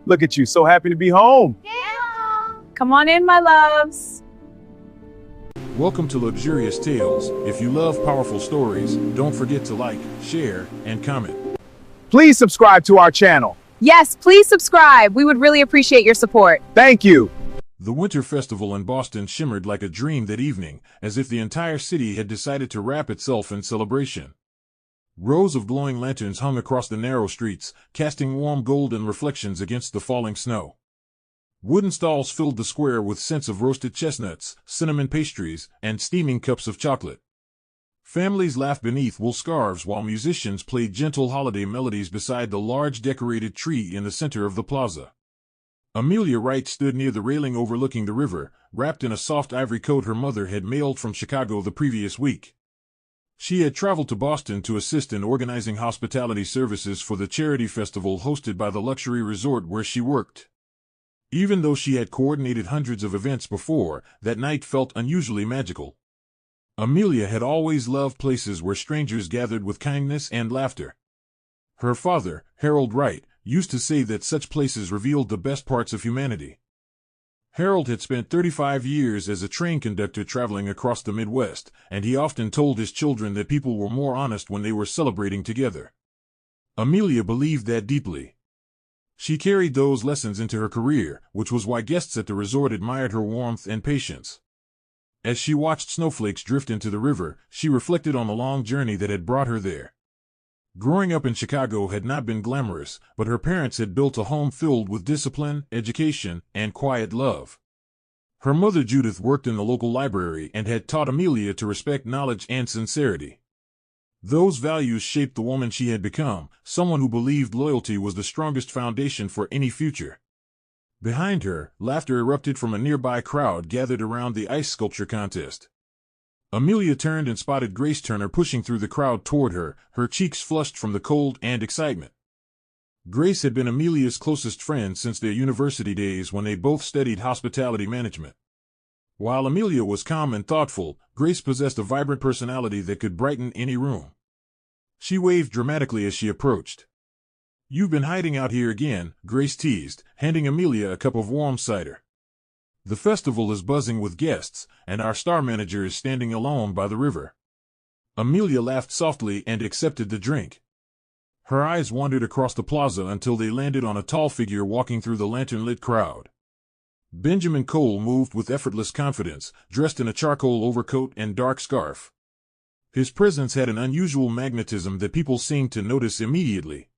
Look at you, so happy to be home. Come on in, my loves. Welcome to Luxurious Tales. If you love powerful stories, don't forget to like, share, and comment. Please subscribe to our channel. Yes, please subscribe. We would really appreciate your support. Thank you. The Winter Festival in Boston shimmered like a dream that evening, as if the entire city had decided to wrap itself in celebration. Rows of glowing lanterns hung across the narrow streets, casting warm golden reflections against the falling snow. Wooden stalls filled the square with scents of roasted chestnuts, cinnamon pastries, and steaming cups of chocolate. Families laughed beneath wool scarves while musicians played gentle holiday melodies beside the large decorated tree in the center of the plaza. Amelia Wright stood near the railing overlooking the river, wrapped in a soft ivory coat her mother had mailed from Chicago the previous week. She had traveled to Boston to assist in organizing hospitality services for the charity festival hosted by the luxury resort where she worked. Even though she had coordinated hundreds of events before, that night felt unusually magical. Amelia had always loved places where strangers gathered with kindness and laughter. Her father, Harold Wright, used to say that such places revealed the best parts of humanity. Harold had spent 35 years as a train conductor traveling across the Midwest, and he often told his children that people were more honest when they were celebrating together. Amelia believed that deeply. She carried those lessons into her career, which was why guests at the resort admired her warmth and patience. As she watched snowflakes drift into the river, she reflected on the long journey that had brought her there. Growing up in Chicago had not been glamorous, but her parents had built a home filled with discipline, education, and quiet love. Her mother Judith worked in the local library and had taught Amelia to respect knowledge and sincerity. Those values shaped the woman she had become, someone who believed loyalty was the strongest foundation for any future. Behind her, laughter erupted from a nearby crowd gathered around the ice sculpture contest. Amelia turned and spotted Grace Turner pushing through the crowd toward her, her cheeks flushed from the cold and excitement. Grace had been Amelia's closest friend since their university days when they both studied hospitality management. While Amelia was calm and thoughtful, Grace possessed a vibrant personality that could brighten any room. She waved dramatically as she approached. "You've been hiding out here again," Grace teased, handing Amelia a cup of warm cider. "The festival is buzzing with guests, and our star manager is standing alone by the river." Amelia laughed softly and accepted the drink. Her eyes wandered across the plaza until they landed on a tall figure walking through the lantern-lit crowd. Benjamin Cole moved with effortless confidence, dressed in a charcoal overcoat and dark scarf. His presence had an unusual magnetism that people seemed to notice immediately.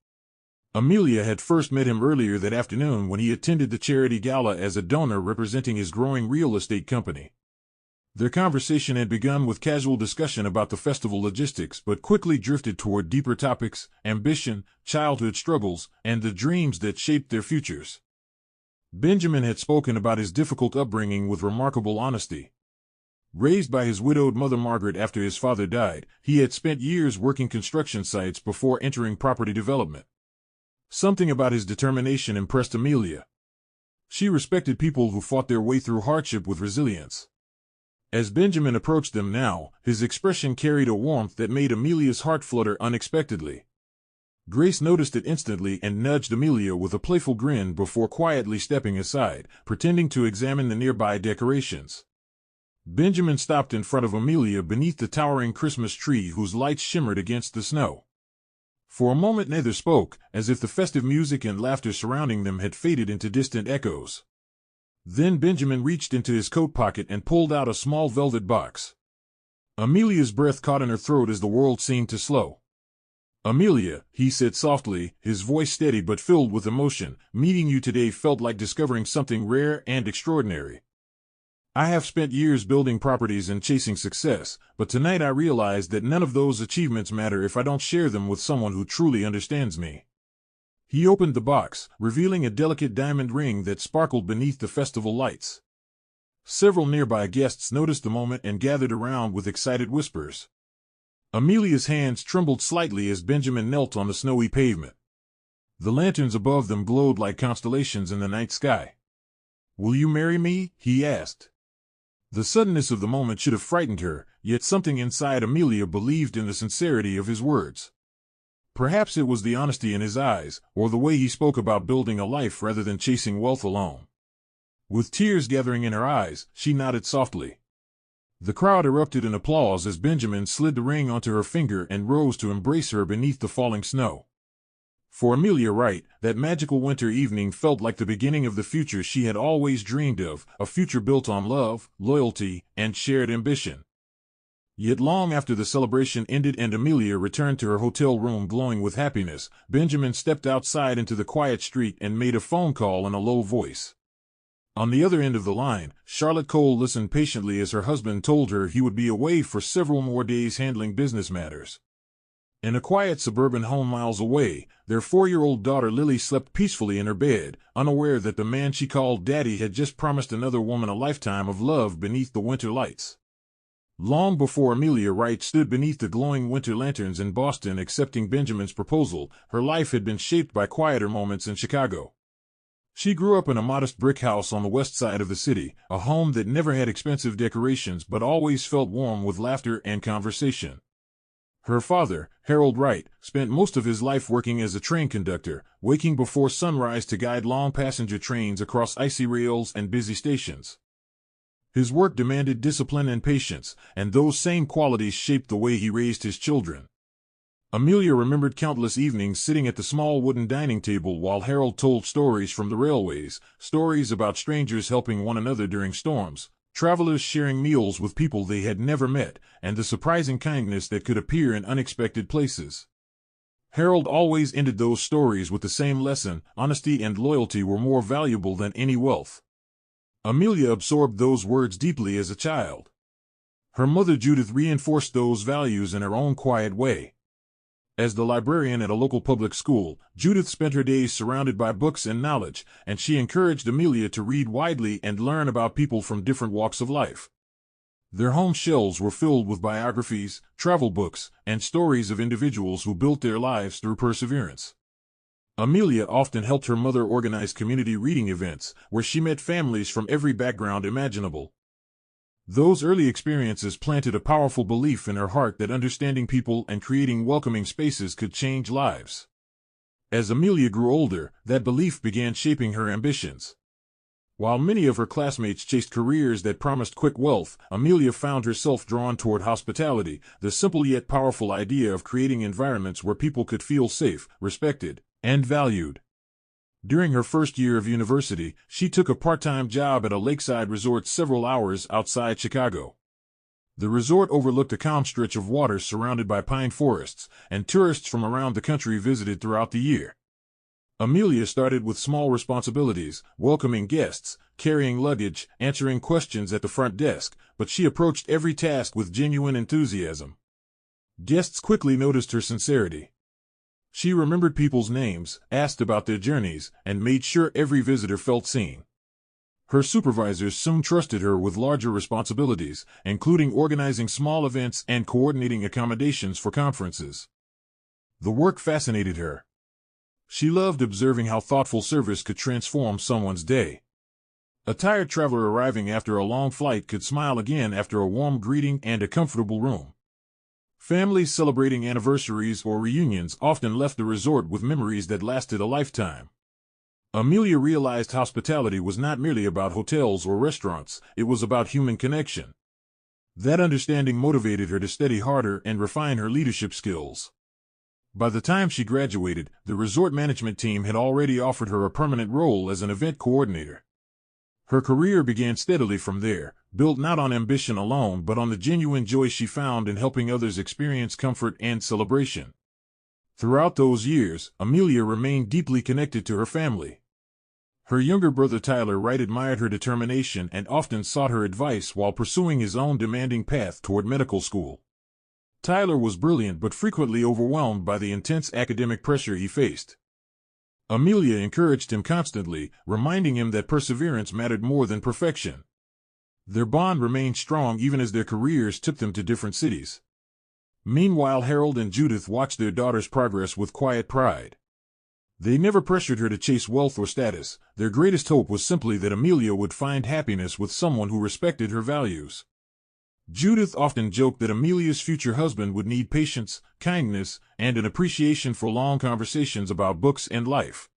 Amelia had first met him earlier that afternoon when he attended the charity gala as a donor representing his growing real estate company. Their conversation had begun with casual discussion about the festival logistics but quickly drifted toward deeper topics: ambition, childhood struggles, and the dreams that shaped their futures. Benjamin had spoken about his difficult upbringing with remarkable honesty. Raised by his widowed mother Margaret after his father died, he had spent years working construction sites before entering property development. Something about his determination impressed Amelia. She respected people who fought their way through hardship with resilience. As Benjamin approached them now, his expression carried a warmth that made Amelia's heart flutter unexpectedly. Grace noticed it instantly and nudged Amelia with a playful grin before quietly stepping aside, pretending to examine the nearby decorations. Benjamin stopped in front of Amelia beneath the towering Christmas tree whose lights shimmered against the snow. For a moment neither spoke, as if the festive music and laughter surrounding them had faded into distant echoes. Then Benjamin reached into his coat pocket and pulled out a small velvet box. Amelia's breath caught in her throat as the world seemed to slow. "Amelia," he said softly, his voice steady but filled with emotion, "meeting you today felt like discovering something rare and extraordinary. I have spent years building properties and chasing success, but tonight I realized that none of those achievements matter if I don't share them with someone who truly understands me." He opened the box, revealing a delicate diamond ring that sparkled beneath the festival lights. Several nearby guests noticed the moment and gathered around with excited whispers. Amelia's hands trembled slightly as Benjamin knelt on the snowy pavement. The lanterns above them glowed like constellations in the night sky. "Will you marry me?" he asked. The suddenness of the moment should have frightened her, yet something inside Amelia believed in the sincerity of his words. Perhaps it was the honesty in his eyes, or the way he spoke about building a life rather than chasing wealth alone. With tears gathering in her eyes, she nodded softly. The crowd erupted in applause as Benjamin slid the ring onto her finger and rose to embrace her beneath the falling snow. For Amelia Wright, that magical winter evening felt like the beginning of the future she had always dreamed of, a future built on love, loyalty, and shared ambition. Yet long after the celebration ended and Amelia returned to her hotel room glowing with happiness, Benjamin stepped outside into the quiet street and made a phone call in a low voice. On the other end of the line, Charlotte Cole listened patiently as her husband told her he would be away for several more days handling business matters. In a quiet suburban home miles away, their 4-year-old daughter Lily slept peacefully in her bed, unaware that the man she called Daddy had just promised another woman a lifetime of love beneath the winter lights. Long before Amelia Wright stood beneath the glowing winter lanterns in Boston accepting Benjamin's proposal, her life had been shaped by quieter moments in Chicago. She grew up in a modest brick house on the west side of the city, a home that never had expensive decorations but always felt warm with laughter and conversation. Her father, Harold Wright, spent most of his life working as a train conductor, waking before sunrise to guide long passenger trains across icy rails and busy stations. His work demanded discipline and patience, and those same qualities shaped the way he raised his children. Amelia remembered countless evenings sitting at the small wooden dining table while Harold told stories from the railways, stories about strangers helping one another during storms, travelers sharing meals with people they had never met, and the surprising kindness that could appear in unexpected places. Harold always ended those stories with the same lesson: honesty and loyalty were more valuable than any wealth. Amelia absorbed those words deeply as a child. Her mother Judith reinforced those values in her own quiet way. As the librarian at a local public school, Judith spent her days surrounded by books and knowledge, and she encouraged Amelia to read widely and learn about people from different walks of life. Their home shelves were filled with biographies, travel books, and stories of individuals who built their lives through perseverance. Amelia often helped her mother organize community reading events, where she met families from every background imaginable. Those early experiences planted a powerful belief in her heart that understanding people and creating welcoming spaces could change lives. As Amelia grew older, that belief began shaping her ambitions. While many of her classmates chased careers that promised quick wealth, Amelia found herself drawn toward hospitality, the simple yet powerful idea of creating environments where people could feel safe, respected, and valued. During her first year of university, she took a part-time job at a lakeside resort several hours outside Chicago. The resort overlooked a calm stretch of water surrounded by pine forests, and tourists from around the country visited throughout the year. Amelia started with small responsibilities, welcoming guests, carrying luggage, answering questions at the front desk, but she approached every task with genuine enthusiasm. Guests quickly noticed her sincerity. She remembered people's names, asked about their journeys, and made sure every visitor felt seen. Her supervisors soon trusted her with larger responsibilities, including organizing small events and coordinating accommodations for conferences. The work fascinated her. She loved observing how thoughtful service could transform someone's day. A tired traveler arriving after a long flight could smile again after a warm greeting and a comfortable room. Families celebrating anniversaries or reunions often left the resort with memories that lasted a lifetime. Amelia realized hospitality was not merely about hotels or restaurants, it was about human connection. That understanding motivated her to study harder and refine her leadership skills. By the time she graduated, the resort management team had already offered her a permanent role as an event coordinator. Her career began steadily from there, built not on ambition alone but on the genuine joy she found in helping others experience comfort and celebration. Throughout those years, Amelia remained deeply connected to her family. Her younger brother Tyler Wright admired her determination and often sought her advice while pursuing his own demanding path toward medical school. Tyler was brilliant but frequently overwhelmed by the intense academic pressure he faced. Amelia encouraged him constantly, reminding him that perseverance mattered more than perfection. Their bond remained strong even as their careers took them to different cities. Meanwhile, Harold and Judith watched their daughter's progress with quiet pride. They never pressured her to chase wealth or status. Their greatest hope was simply that Amelia would find happiness with someone who respected her values. Judith often joked that Amelia's future husband would need patience, kindness, and an appreciation for long conversations about books and life.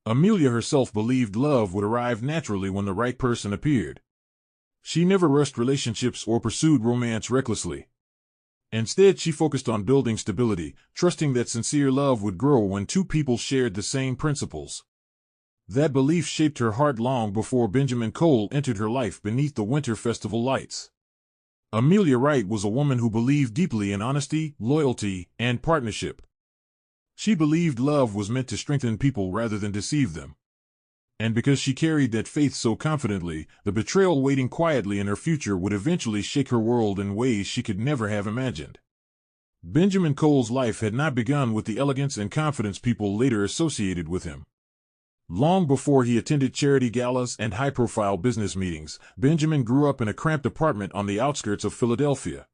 Amelia herself believed love would arrive naturally when the right person appeared. She never rushed relationships or pursued romance recklessly. Instead, she focused on building stability, trusting that sincere love would grow when two people shared the same principles. That belief shaped her heart long before Benjamin Cole entered her life beneath the winter festival lights. Amelia Wright was a woman who believed deeply in honesty, loyalty, and partnership. She believed love was meant to strengthen people rather than deceive them. And because she carried that faith so confidently, the betrayal waiting quietly in her future would eventually shake her world in ways she could never have imagined. Benjamin Cole's life had not begun with the elegance and confidence people later associated with him. Long before he attended charity galas and high-profile business meetings, Benjamin grew up in a cramped apartment on the outskirts of Philadelphia.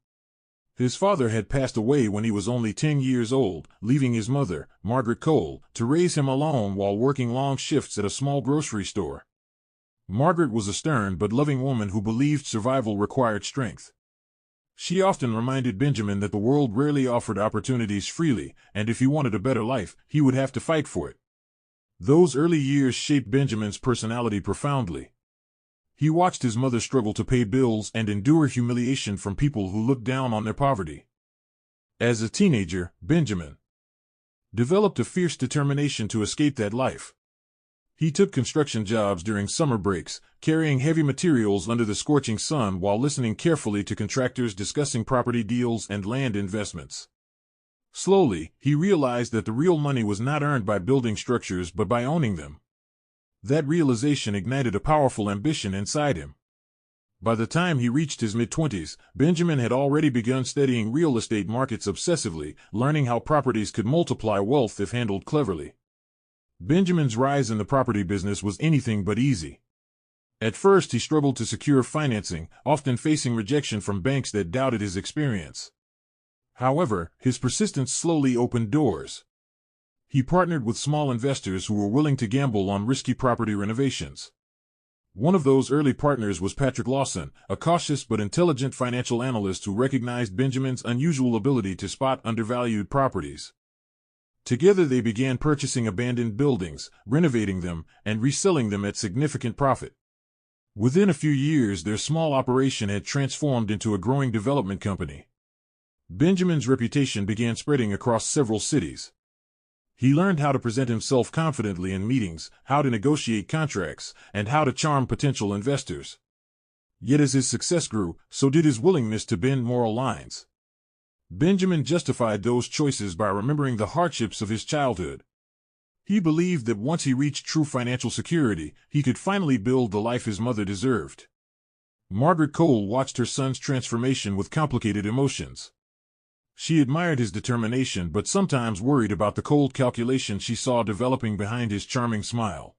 His father had passed away when he was only 10 years old, leaving his mother, Margaret Cole, to raise him alone while working long shifts at a small grocery store. Margaret was a stern but loving woman who believed survival required strength. She often reminded Benjamin that the world rarely offered opportunities freely, and if he wanted a better life, he would have to fight for it. Those early years shaped Benjamin's personality profoundly. He watched his mother struggle to pay bills and endure humiliation from people who looked down on their poverty. As a teenager, Benjamin developed a fierce determination to escape that life. He took construction jobs during summer breaks, carrying heavy materials under the scorching sun while listening carefully to contractors discussing property deals and land investments. Slowly, he realized that the real money was not earned by building structures but by owning them. That realization ignited a powerful ambition inside him. By the time he reached his mid-20s, Benjamin had already begun studying real estate markets obsessively, learning how properties could multiply wealth if handled cleverly. Benjamin's rise in the property business was anything but easy. At first, he struggled to secure financing, often facing rejection from banks that doubted his experience. However, his persistence slowly opened doors. He partnered with small investors who were willing to gamble on risky property renovations. One of those early partners was Patrick Lawson, a cautious but intelligent financial analyst who recognized Benjamin's unusual ability to spot undervalued properties. Together they began purchasing abandoned buildings, renovating them, and reselling them at significant profit. Within a few years, their small operation had transformed into a growing development company. Benjamin's reputation began spreading across several cities. He learned how to present himself confidently in meetings, how to negotiate contracts, and how to charm potential investors. Yet as his success grew, so did his willingness to bend moral lines. Benjamin justified those choices by remembering the hardships of his childhood. He believed that once he reached true financial security, he could finally build the life his mother deserved. Margaret Cole watched her son's transformation with complicated emotions. She admired his determination but sometimes worried about the cold calculation she saw developing behind his charming smile.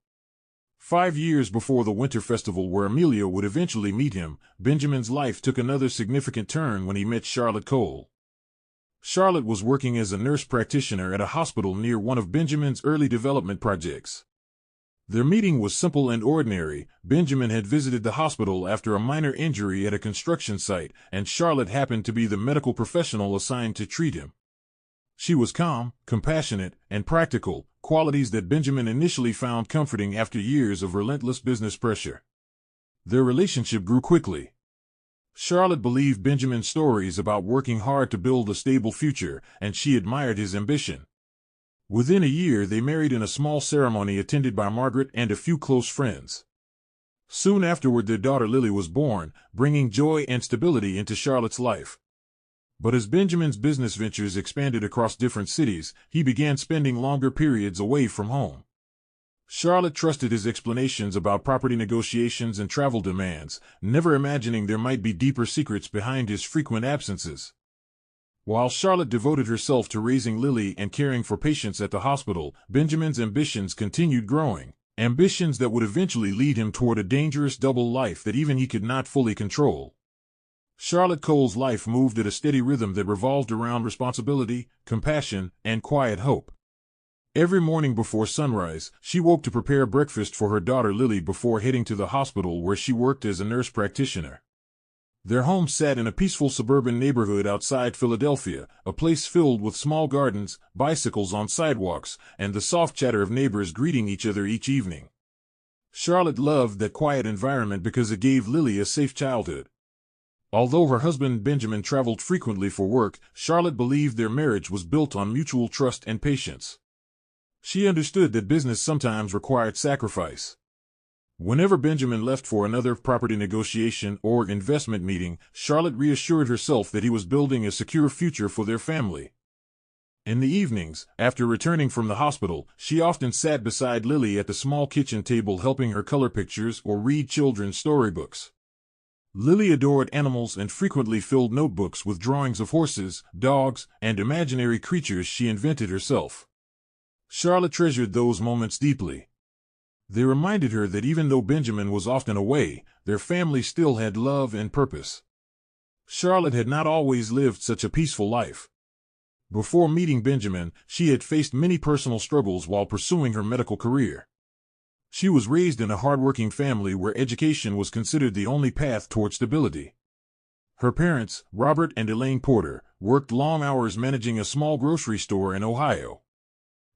5 years before the winter festival where Amelia would eventually meet him, Benjamin's life took another significant turn when he met Charlotte Cole. Charlotte was working as a nurse practitioner at a hospital near one of Benjamin's early development projects. Their meeting was simple and ordinary. Benjamin had visited the hospital after a minor injury at a construction site, and Charlotte happened to be the medical professional assigned to treat him. She was calm, compassionate, and practical, qualities that Benjamin initially found comforting after years of relentless business pressure. Their relationship grew quickly. Charlotte believed Benjamin's stories about working hard to build a stable future, and she admired his ambition. Within a year, they married in a small ceremony attended by Margaret and a few close friends. Soon afterward, their daughter Lily was born, bringing joy and stability into Charlotte's life. But as Benjamin's business ventures expanded across different cities, he began spending longer periods away from home. Charlotte trusted his explanations about property negotiations and travel demands, never imagining there might be deeper secrets behind his frequent absences. While Charlotte devoted herself to raising Lily and caring for patients at the hospital, Benjamin's ambitions continued growing, ambitions that would eventually lead him toward a dangerous double life that even he could not fully control. Charlotte Cole's life moved at a steady rhythm that revolved around responsibility, compassion, and quiet hope. Every morning before sunrise, she woke to prepare breakfast for her daughter Lily before heading to the hospital where she worked as a nurse practitioner. Their home sat in a peaceful suburban neighborhood outside Philadelphia, a place filled with small gardens, bicycles on sidewalks, and the soft chatter of neighbors greeting each other each evening. Charlotte loved that quiet environment because it gave Lily a safe childhood. Although her husband Benjamin traveled frequently for work, Charlotte believed their marriage was built on mutual trust and patience. She understood that business sometimes required sacrifice. Whenever Benjamin left for another property negotiation or investment meeting, Charlotte reassured herself that he was building a secure future for their family. In the evenings, after returning from the hospital, she often sat beside Lily at the small kitchen table helping her color pictures or read children's storybooks. Lily adored animals and frequently filled notebooks with drawings of horses, dogs, and imaginary creatures she invented herself. Charlotte treasured those moments deeply. They reminded her that even though Benjamin was often away, their family still had love and purpose. Charlotte had not always lived such a peaceful life. Before meeting Benjamin, she had faced many personal struggles while pursuing her medical career. She was raised in a hardworking family where education was considered the only path toward stability. Her parents, Robert and Elaine Porter, worked long hours managing a small grocery store in Ohio.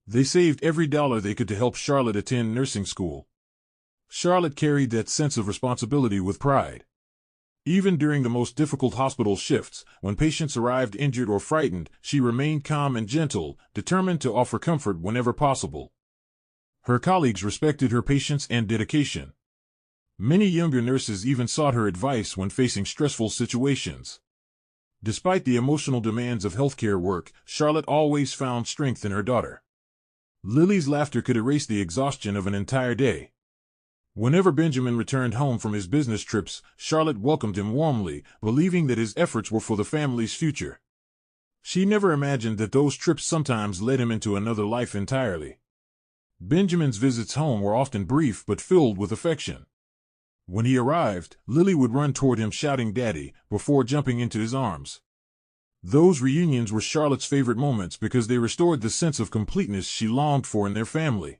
They saved every dollar they could to help Charlotte attend nursing school. Charlotte carried that sense of responsibility with pride. Even during the most difficult hospital shifts, when patients arrived injured or frightened, she remained calm and gentle, determined to offer comfort whenever possible. Her colleagues respected her patience and dedication. Many younger nurses even sought her advice when facing stressful situations. Despite the emotional demands of healthcare work, Charlotte always found strength in her daughter. Lily's laughter could erase the exhaustion of an entire day. Whenever Benjamin returned home from his business trips, Charlotte welcomed him warmly, believing that his efforts were for the family's future. She never imagined that those trips sometimes led him into another life entirely. Benjamin's visits home were often brief but filled with affection. When he arrived, Lily would run toward him shouting "Daddy," before jumping into his arms. Those reunions were Charlotte's favorite moments because they restored the sense of completeness she longed for in their family.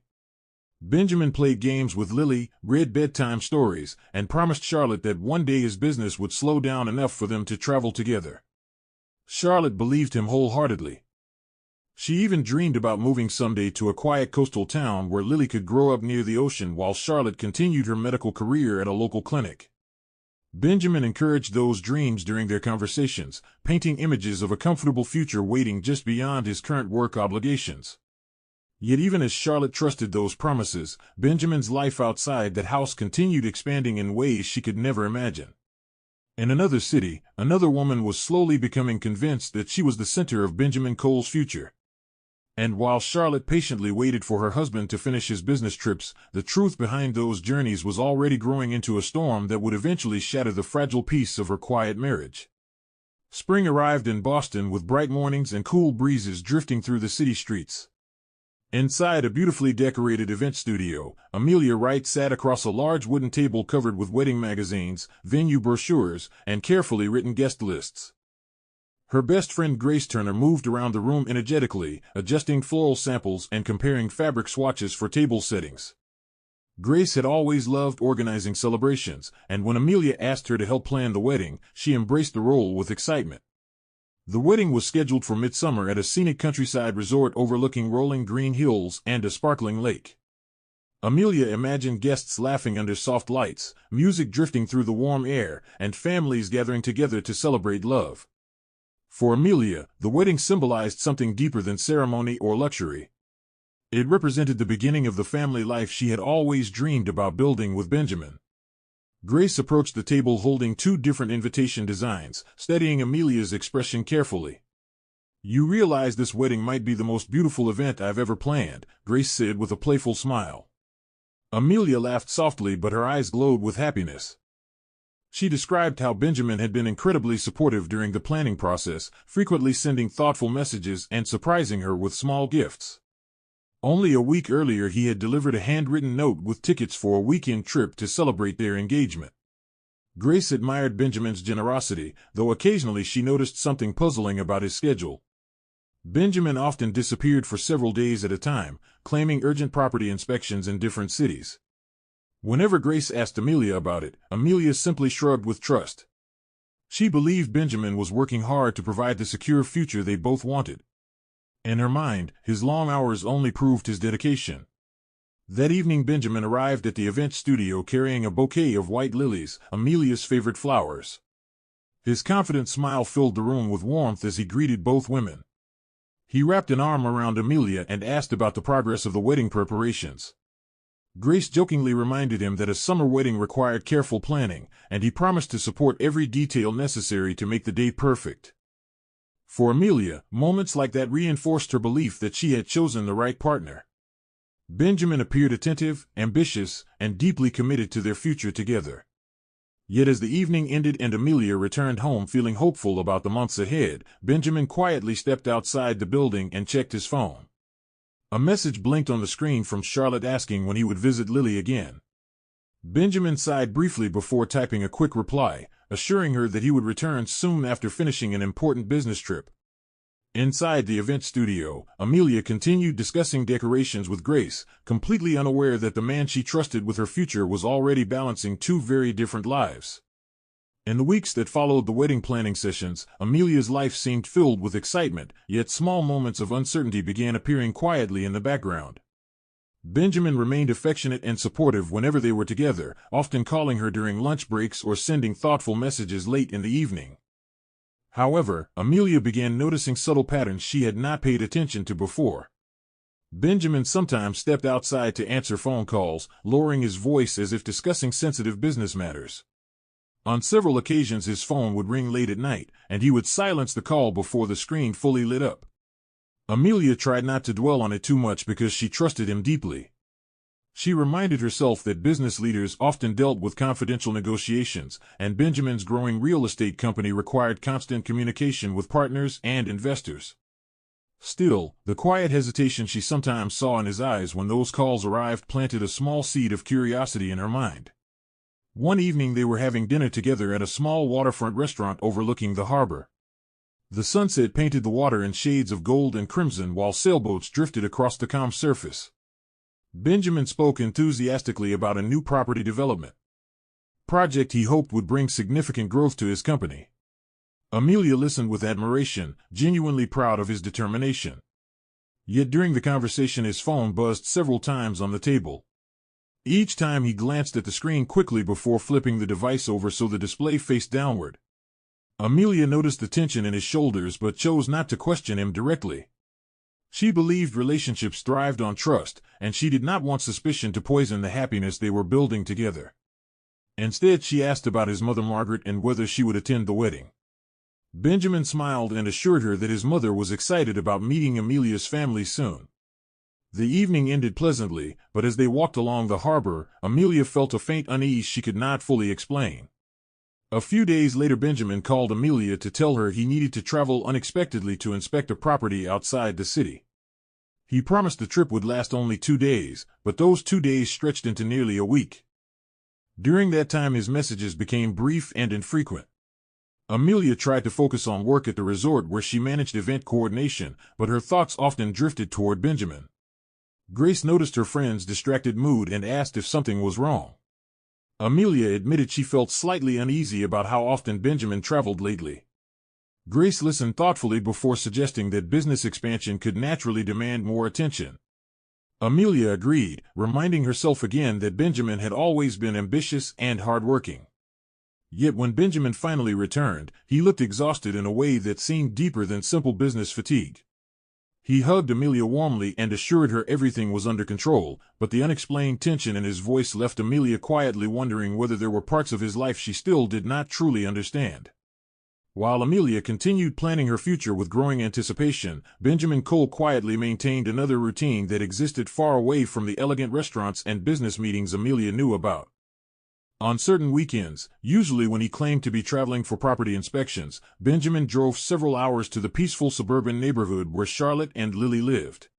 Benjamin played games with Lily, read bedtime stories, and promised Charlotte that one day his business would slow down enough for them to travel together. Charlotte believed him wholeheartedly. She even dreamed about moving someday to a quiet coastal town where Lily could grow up near the ocean while Charlotte continued her medical career at a local clinic. Benjamin encouraged those dreams during their conversations, painting images of a comfortable future waiting just beyond his current work obligations. Yet even as Charlotte trusted those promises, Benjamin's life outside that house continued expanding in ways she could never imagine. In another city, another woman was slowly becoming convinced that she was the center of Benjamin Cole's future. And while Charlotte patiently waited for her husband to finish his business trips, the truth behind those journeys was already growing into a storm that would eventually shatter the fragile peace of her quiet marriage. Spring arrived in Boston with bright mornings and cool breezes drifting through the city streets. Inside a beautifully decorated event studio, Amelia Wright sat across a large wooden table covered with wedding magazines, venue brochures, and carefully written guest lists. Her best friend Grace Turner moved around the room energetically, adjusting floral samples and comparing fabric swatches for table settings. Grace had always loved organizing celebrations, and when Amelia asked her to help plan the wedding, she embraced the role with excitement. The wedding was scheduled for midsummer at a scenic countryside resort overlooking rolling green hills and a sparkling lake. Amelia imagined guests laughing under soft lights, music drifting through the warm air, and families gathering together to celebrate love. For Amelia, the wedding symbolized something deeper than ceremony or luxury. It represented the beginning of the family life she had always dreamed about building with Benjamin. Grace approached the table holding two different invitation designs, studying Amelia's expression carefully. "You realize this wedding might be the most beautiful event I've ever planned," Grace said with a playful smile. Amelia laughed softly, but her eyes glowed with happiness. She described how Benjamin had been incredibly supportive during the planning process, frequently sending thoughtful messages and surprising her with small gifts. Only a week earlier he had delivered a handwritten note with tickets for a weekend trip to celebrate their engagement. Grace admired Benjamin's generosity, though occasionally she noticed something puzzling about his schedule. Benjamin often disappeared for several days at a time, claiming urgent property inspections in different cities. Whenever Grace asked Amelia about it, Amelia simply shrugged with trust. She believed Benjamin was working hard to provide the secure future they both wanted. In her mind, his long hours only proved his dedication. That evening, Benjamin arrived at the event studio carrying a bouquet of white lilies, Amelia's favorite flowers. His confident smile filled the room with warmth as he greeted both women. He wrapped an arm around Amelia and asked about the progress of the wedding preparations. Grace jokingly reminded him that a summer wedding required careful planning, and he promised to support every detail necessary to make the day perfect. For Amelia, moments like that reinforced her belief that she had chosen the right partner. Benjamin appeared attentive, ambitious, and deeply committed to their future together. Yet as the evening ended and Amelia returned home feeling hopeful about the months ahead, Benjamin quietly stepped outside the building and checked his phone. A message blinked on the screen from Charlotte asking when he would visit Lily again. Benjamin sighed briefly before typing a quick reply, assuring her that he would return soon after finishing an important business trip. Inside the event studio, Amelia continued discussing decorations with Grace, completely unaware that the man she trusted with her future was already balancing two very different lives. In the weeks that followed the wedding planning sessions, Amelia's life seemed filled with excitement, yet small moments of uncertainty began appearing quietly in the background. Benjamin remained affectionate and supportive whenever they were together, often calling her during lunch breaks or sending thoughtful messages late in the evening. However, Amelia began noticing subtle patterns she had not paid attention to before. Benjamin sometimes stepped outside to answer phone calls, lowering his voice as if discussing sensitive business matters. On several occasions his phone would ring late at night, and he would silence the call before the screen fully lit up. Amelia tried not to dwell on it too much because she trusted him deeply. She reminded herself that business leaders often dealt with confidential negotiations, and Benjamin's growing real estate company required constant communication with partners and investors. Still, the quiet hesitation she sometimes saw in his eyes when those calls arrived planted a small seed of curiosity in her mind. One evening they were having dinner together at a small waterfront restaurant overlooking the harbor. The sunset painted the water in shades of gold and crimson while sailboats drifted across the calm surface. Benjamin spoke enthusiastically about a new property development project he hoped would bring significant growth to his company. Amelia listened with admiration, genuinely proud of his determination. Yet during the conversation his phone buzzed several times on the table. Each time he glanced at the screen quickly before flipping the device over so the display faced downward. Amelia noticed the tension in his shoulders but chose not to question him directly. She believed relationships thrived on trust, and she did not want suspicion to poison the happiness they were building together. Instead, she asked about his mother Margaret and whether she would attend the wedding. Benjamin smiled and assured her that his mother was excited about meeting Amelia's family soon. The evening ended pleasantly, but as they walked along the harbor, Amelia felt a faint unease she could not fully explain. A few days later Benjamin called Amelia to tell her he needed to travel unexpectedly to inspect a property outside the city. He promised the trip would last only 2 days, but those 2 days stretched into nearly a week. During that time his messages became brief and infrequent. Amelia tried to focus on work at the resort where she managed event coordination, but her thoughts often drifted toward Benjamin. Grace noticed her friend's distracted mood and asked if something was wrong. Amelia admitted she felt slightly uneasy about how often Benjamin traveled lately. Grace listened thoughtfully before suggesting that business expansion could naturally demand more attention. Amelia agreed, reminding herself again that Benjamin had always been ambitious and hardworking. Yet when Benjamin finally returned, he looked exhausted in a way that seemed deeper than simple business fatigue. He hugged Amelia warmly and assured her everything was under control, but the unexplained tension in his voice left Amelia quietly wondering whether there were parts of his life she still did not truly understand. While Amelia continued planning her future with growing anticipation, Benjamin Cole quietly maintained another routine that existed far away from the elegant restaurants and business meetings Amelia knew about. On certain weekends, usually when he claimed to be traveling for property inspections, Benjamin drove several hours to the peaceful suburban neighborhood where Charlotte and Lily lived.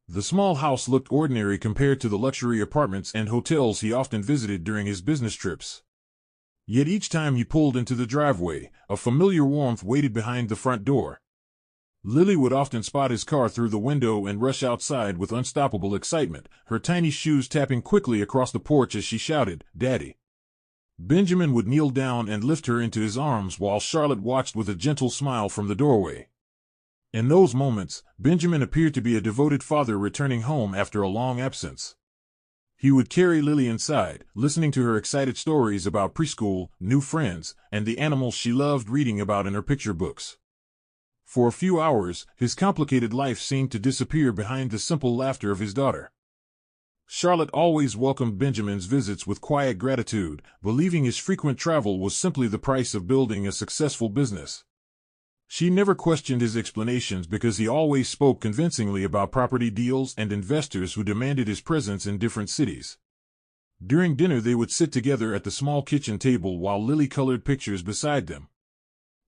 The small house looked ordinary compared to the luxury apartments and hotels he often visited during his business trips. Yet each time he pulled into the driveway, a familiar warmth waited behind the front door. Lily would often spot his car through the window and rush outside with unstoppable excitement, her tiny shoes tapping quickly across the porch as she shouted, "Daddy." Benjamin would kneel down and lift her into his arms while Charlotte watched with a gentle smile from the doorway. In those moments, Benjamin appeared to be a devoted father returning home after a long absence. He would carry Lily inside, listening to her excited stories about preschool, new friends, and the animals she loved reading about in her picture books. For a few hours, his complicated life seemed to disappear behind the simple laughter of his daughter. Charlotte always welcomed Benjamin's visits with quiet gratitude, believing his frequent travel was simply the price of building a successful business. She never questioned his explanations because he always spoke convincingly about property deals and investors who demanded his presence in different cities. During dinner they would sit together at the small kitchen table while Lily colored pictures beside them.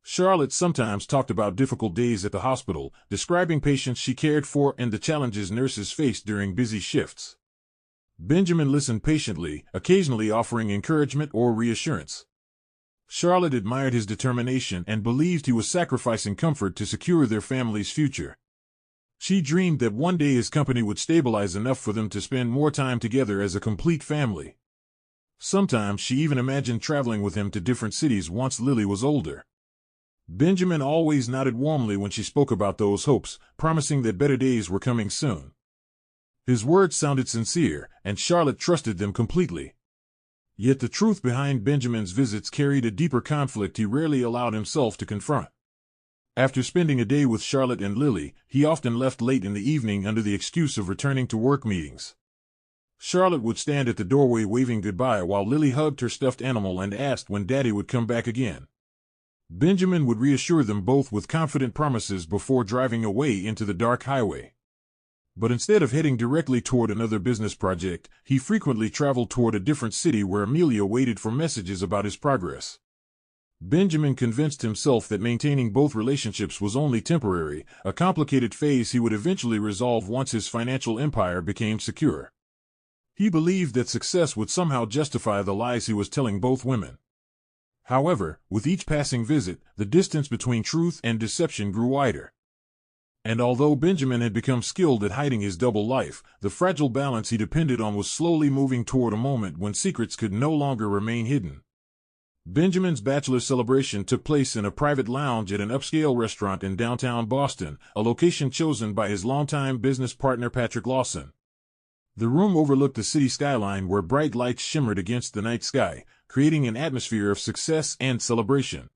Charlotte sometimes talked about difficult days at the hospital, describing patients she cared for and the challenges nurses faced during busy shifts. Benjamin listened patiently, occasionally offering encouragement or reassurance. Charlotte admired his determination and believed he was sacrificing comfort to secure their family's future. She dreamed that one day his company would stabilize enough for them to spend more time together as a complete family. Sometimes she even imagined traveling with him to different cities once Lily was older. Benjamin always nodded warmly when she spoke about those hopes, promising that better days were coming soon. His words sounded sincere, and Charlotte trusted them completely. Yet the truth behind Benjamin's visits carried a deeper conflict he rarely allowed himself to confront. After spending a day with Charlotte and Lily, he often left late in the evening under the excuse of returning to work meetings. Charlotte would stand at the doorway waving goodbye while Lily hugged her stuffed animal and asked when Daddy would come back again. Benjamin would reassure them both with confident promises before driving away into the dark highway. But instead of heading directly toward another business project, he frequently traveled toward a different city where Amelia waited for messages about his progress. Benjamin convinced himself that maintaining both relationships was only temporary, a complicated phase he would eventually resolve once his financial empire became secure. He believed that success would somehow justify the lies he was telling both women. However, with each passing visit, the distance between truth and deception grew wider. And although Benjamin had become skilled at hiding his double life, the fragile balance he depended on was slowly moving toward a moment when secrets could no longer remain hidden. Benjamin's bachelor celebration took place in a private lounge at an upscale restaurant in downtown Boston, a location chosen by his longtime business partner Patrick Lawson. The room overlooked the city skyline where bright lights shimmered against the night sky, creating an atmosphere of success and celebration.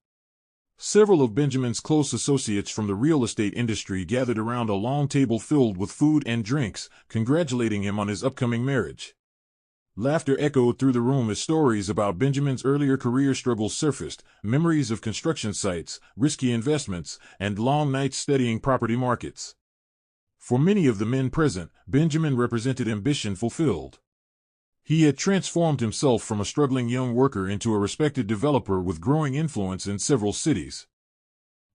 Several of Benjamin's close associates from the real estate industry gathered around a long table filled with food and drinks, congratulating him on his upcoming marriage. Laughter echoed through the room as stories about Benjamin's earlier career struggles surfaced, memories of construction sites, risky investments, and long nights studying property markets. For many of the men present, Benjamin represented ambition fulfilled. He had transformed himself from a struggling young worker into a respected developer with growing influence in several cities.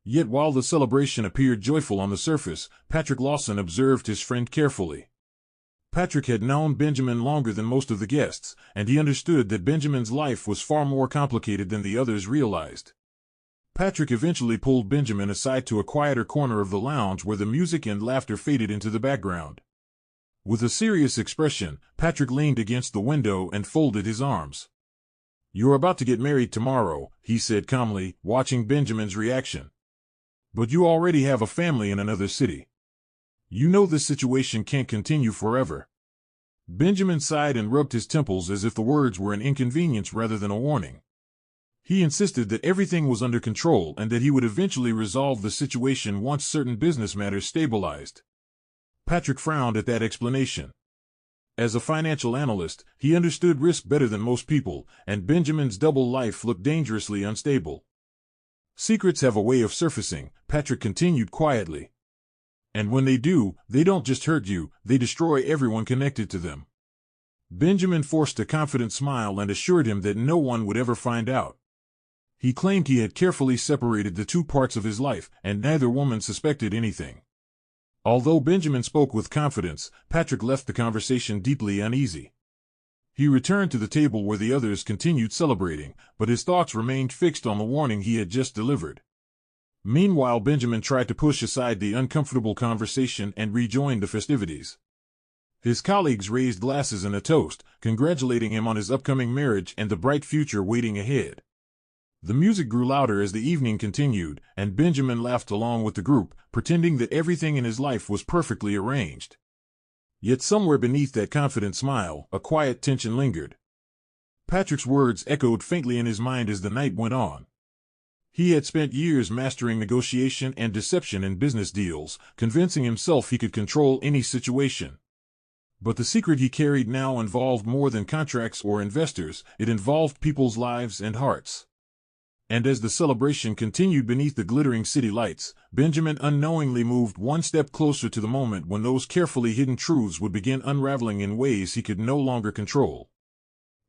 Yet while the celebration appeared joyful on the surface, Patrick Lawson observed his friend carefully. Patrick had known Benjamin longer than most of the guests, and he understood that Benjamin's life was far more complicated than the others realized. Patrick eventually pulled Benjamin aside to a quieter corner of the lounge where the music and laughter faded into the background. With a serious expression, Patrick leaned against the window and folded his arms. "You're about to get married tomorrow," he said calmly, watching Benjamin's reaction. "But you already have a family in another city. You know this situation can't continue forever." Benjamin sighed and rubbed his temples as if the words were an inconvenience rather than a warning. He insisted that everything was under control and that he would eventually resolve the situation once certain business matters stabilized. Patrick frowned at that explanation. As a financial analyst, he understood risk better than most people, and Benjamin's double life looked dangerously unstable. "Secrets have a way of surfacing," Patrick continued quietly. "And when they do, they don't just hurt you, they destroy everyone connected to them." Benjamin forced a confident smile and assured him that no one would ever find out. He claimed he had carefully separated the two parts of his life, and neither woman suspected anything. Although Benjamin spoke with confidence, Patrick left the conversation deeply uneasy. He returned to the table where the others continued celebrating, but his thoughts remained fixed on the warning he had just delivered. Meanwhile, Benjamin tried to push aside the uncomfortable conversation and rejoin the festivities. His colleagues raised glasses in a toast, congratulating him on his upcoming marriage and the bright future waiting ahead. The music grew louder as the evening continued, and Benjamin laughed along with the group, pretending that everything in his life was perfectly arranged. Yet somewhere beneath that confident smile, a quiet tension lingered. Patrick's words echoed faintly in his mind as the night went on. He had spent years mastering negotiation and deception in business deals, convincing himself he could control any situation. But the secret he carried now involved more than contracts or investors, it involved people's lives and hearts. And as the celebration continued beneath the glittering city lights, Benjamin unknowingly moved one step closer to the moment when those carefully hidden truths would begin unraveling in ways he could no longer control.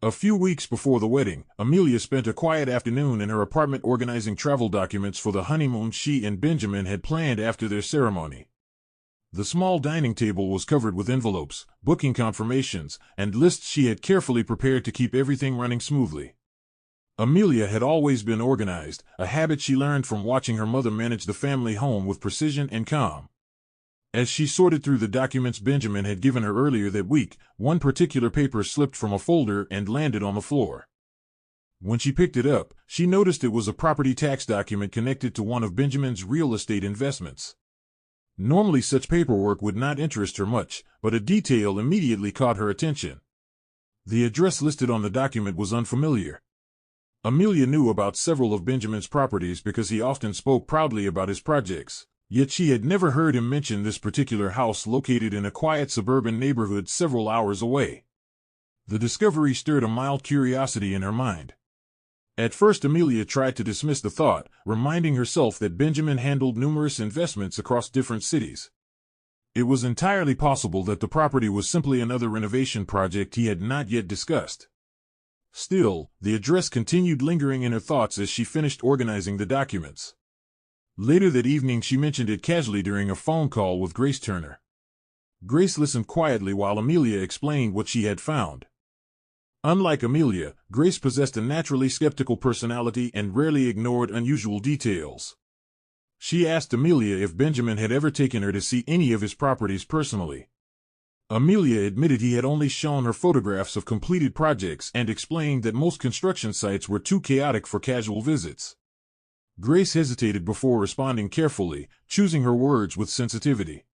A few weeks before the wedding, Amelia spent a quiet afternoon in her apartment organizing travel documents for the honeymoon she and Benjamin had planned after their ceremony. The small dining table was covered with envelopes, booking confirmations, and lists she had carefully prepared to keep everything running smoothly. Amelia had always been organized, a habit she learned from watching her mother manage the family home with precision and calm. As she sorted through the documents Benjamin had given her earlier that week, one particular paper slipped from a folder and landed on the floor. When she picked it up, she noticed it was a property tax document connected to one of Benjamin's real estate investments. Normally such paperwork would not interest her much, but a detail immediately caught her attention. The address listed on the document was unfamiliar. Amelia knew about several of Benjamin's properties because he often spoke proudly about his projects. Yet she had never heard him mention this particular house located in a quiet suburban neighborhood several hours away. The discovery stirred a mild curiosity in her mind. At first Amelia tried to dismiss the thought, reminding herself that Benjamin handled numerous investments across different cities. It was entirely possible that the property was simply another renovation project he had not yet discussed. Still, the address continued lingering in her thoughts as she finished organizing the documents. Later that evening she mentioned it casually during a phone call with Grace Turner. Grace listened quietly while Amelia explained what she had found. Unlike Amelia, Grace possessed a naturally skeptical personality and rarely ignored unusual details. She asked Amelia if Benjamin had ever taken her to see any of his properties personally. Amelia admitted he had only shown her photographs of completed projects and explained that most construction sites were too chaotic for casual visits. Grace hesitated before responding carefully, choosing her words with sensitivity.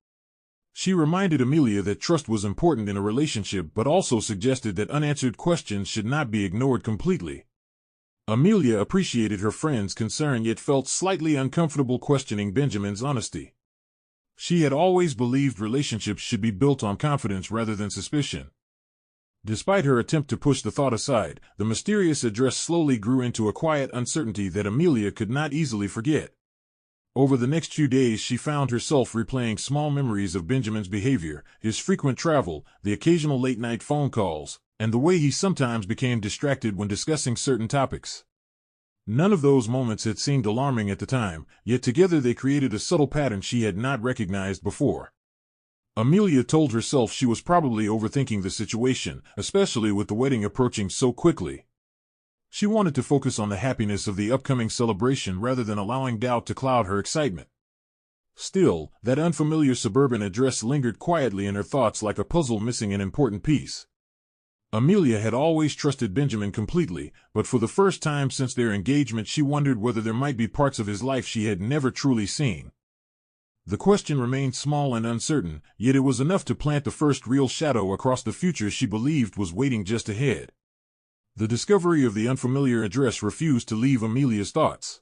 She reminded Amelia that trust was important in a relationship but also suggested that unanswered questions should not be ignored completely. Amelia appreciated her friend's concern yet felt slightly uncomfortable questioning Benjamin's honesty. She had always believed relationships should be built on confidence rather than suspicion. Despite her attempt to push the thought aside, the mysterious address slowly grew into a quiet uncertainty that Amelia could not easily forget. Over the next few days she found herself replaying small memories of Benjamin's behavior, his frequent travel, the occasional late-night phone calls, and the way he sometimes became distracted when discussing certain topics. None of those moments had seemed alarming at the time, yet together they created a subtle pattern she had not recognized before. Amelia told herself she was probably overthinking the situation, especially with the wedding approaching so quickly. She wanted to focus on the happiness of the upcoming celebration rather than allowing doubt to cloud her excitement. Still, that unfamiliar suburban address lingered quietly in her thoughts like a puzzle missing an important piece. Amelia had always trusted Benjamin completely, but for the first time since their engagement she wondered whether there might be parts of his life she had never truly seen. The question remained small and uncertain, yet it was enough to plant the first real shadow across the future she believed was waiting just ahead. The discovery of the unfamiliar address refused to leave Amelia's thoughts.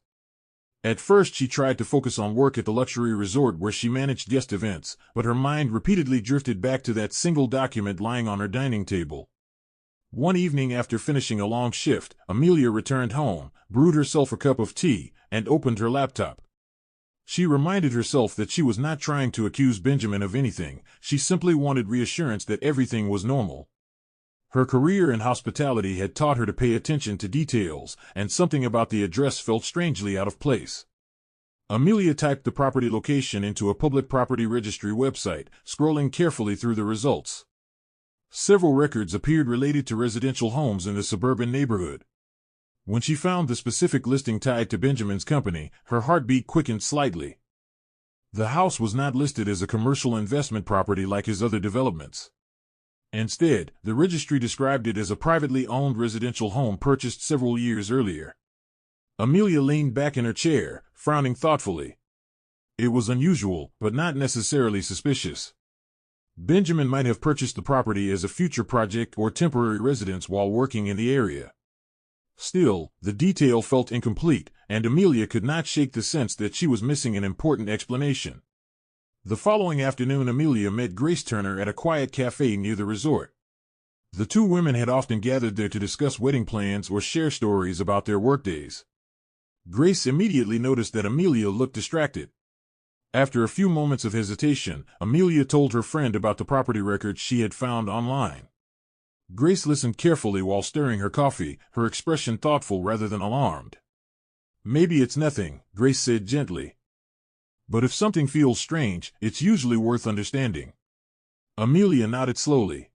At first she tried to focus on work at the luxury resort where she managed guest events, but her mind repeatedly drifted back to that single document lying on her dining table. One evening after finishing a long shift, Amelia returned home, brewed herself a cup of tea, and opened her laptop. She reminded herself that she was not trying to accuse Benjamin of anything, she simply wanted reassurance that everything was normal. Her career in hospitality had taught her to pay attention to details, and something about the address felt strangely out of place. Amelia typed the property location into a public property registry website, scrolling carefully through the results. Several records appeared related to residential homes in the suburban neighborhood. When she found the specific listing tied to Benjamin's company, her heartbeat quickened slightly. The house was not listed as a commercial investment property like his other developments. Instead, the registry described it as a privately owned residential home purchased several years earlier. Amelia leaned back in her chair, frowning thoughtfully. It was unusual, but not necessarily suspicious. Benjamin might have purchased the property as a future project or temporary residence while working in the area. Still, the detail felt incomplete, and Amelia could not shake the sense that she was missing an important explanation. The following afternoon, Amelia met Grace Turner at a quiet cafe near the resort. The two women had often gathered there to discuss wedding plans or share stories about their workdays. Grace immediately noticed that Amelia looked distracted. After a few moments of hesitation, Amelia told her friend about the property records she had found online. Grace listened carefully while stirring her coffee, her expression thoughtful rather than alarmed. "Maybe it's nothing," Grace said gently. "But if something feels strange, it's usually worth understanding." Amelia nodded slowly.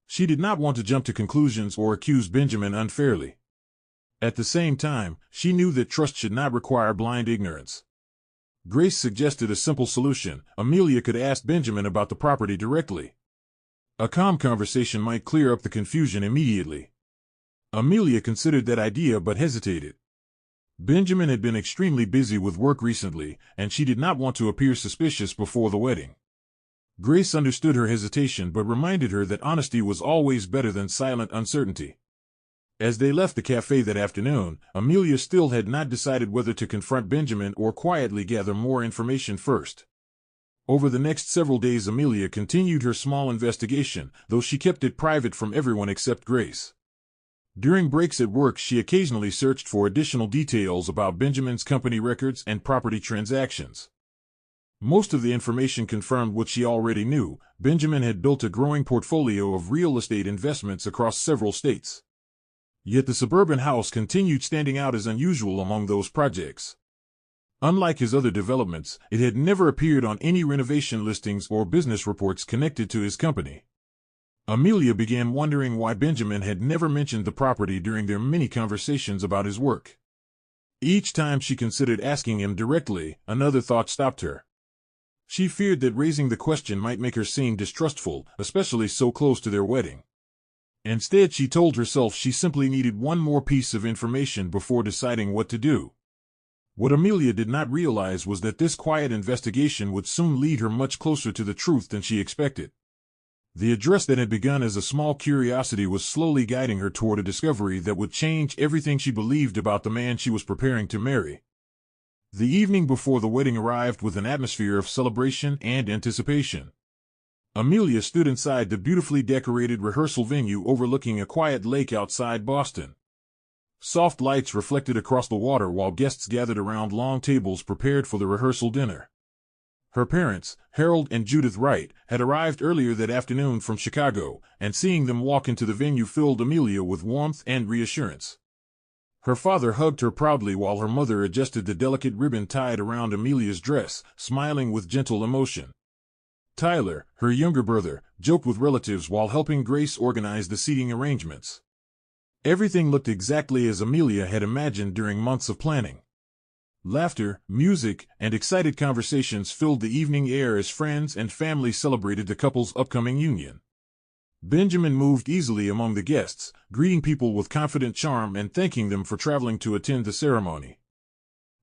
She did not want to jump to conclusions or accuse Benjamin unfairly. At the same time, she knew that trust should not require blind ignorance. Grace suggested a simple solution. Amelia could ask Benjamin about the property directly. A calm conversation might clear up the confusion immediately. Amelia considered that idea but hesitated. Benjamin had been extremely busy with work recently, and she did not want to appear suspicious before the wedding. Grace understood her hesitation but reminded her that honesty was always better than silent uncertainty. As they left the cafe that afternoon, Amelia still had not decided whether to confront Benjamin or quietly gather more information first. Over the next several days, Amelia continued her small investigation, though she kept it private from everyone except Grace. During breaks at work, she occasionally searched for additional details about Benjamin's company records and property transactions. Most of the information confirmed what she already knew. Benjamin had built a growing portfolio of real estate investments across several states. Yet the suburban house continued standing out as unusual among those projects. Unlike his other developments, it had never appeared on any renovation listings or business reports connected to his company. Amelia began wondering why Benjamin had never mentioned the property during their many conversations about his work. Each time she considered asking him directly, another thought stopped her. She feared that raising the question might make her seem distrustful, especially so close to their wedding. Instead, she told herself she simply needed one more piece of information before deciding what to do. What Amelia did not realize was that this quiet investigation would soon lead her much closer to the truth than she expected. The address that had begun as a small curiosity was slowly guiding her toward a discovery that would change everything she believed about the man she was preparing to marry. The evening before the wedding arrived with an atmosphere of celebration and anticipation. Amelia stood inside the beautifully decorated rehearsal venue overlooking a quiet lake outside Boston. Soft lights reflected across the water while guests gathered around long tables prepared for the rehearsal dinner. Her parents, Harold and Judith Wright, had arrived earlier that afternoon from Chicago, and seeing them walk into the venue filled Amelia with warmth and reassurance. Her father hugged her proudly while her mother adjusted the delicate ribbon tied around Amelia's dress, smiling with gentle emotion. Tyler, her younger brother, joked with relatives while helping Grace organize the seating arrangements. Everything looked exactly as Amelia had imagined during months of planning. Laughter, music, and excited conversations filled the evening air as friends and family celebrated the couple's upcoming union. Benjamin moved easily among the guests, greeting people with confident charm and thanking them for traveling to attend the ceremony.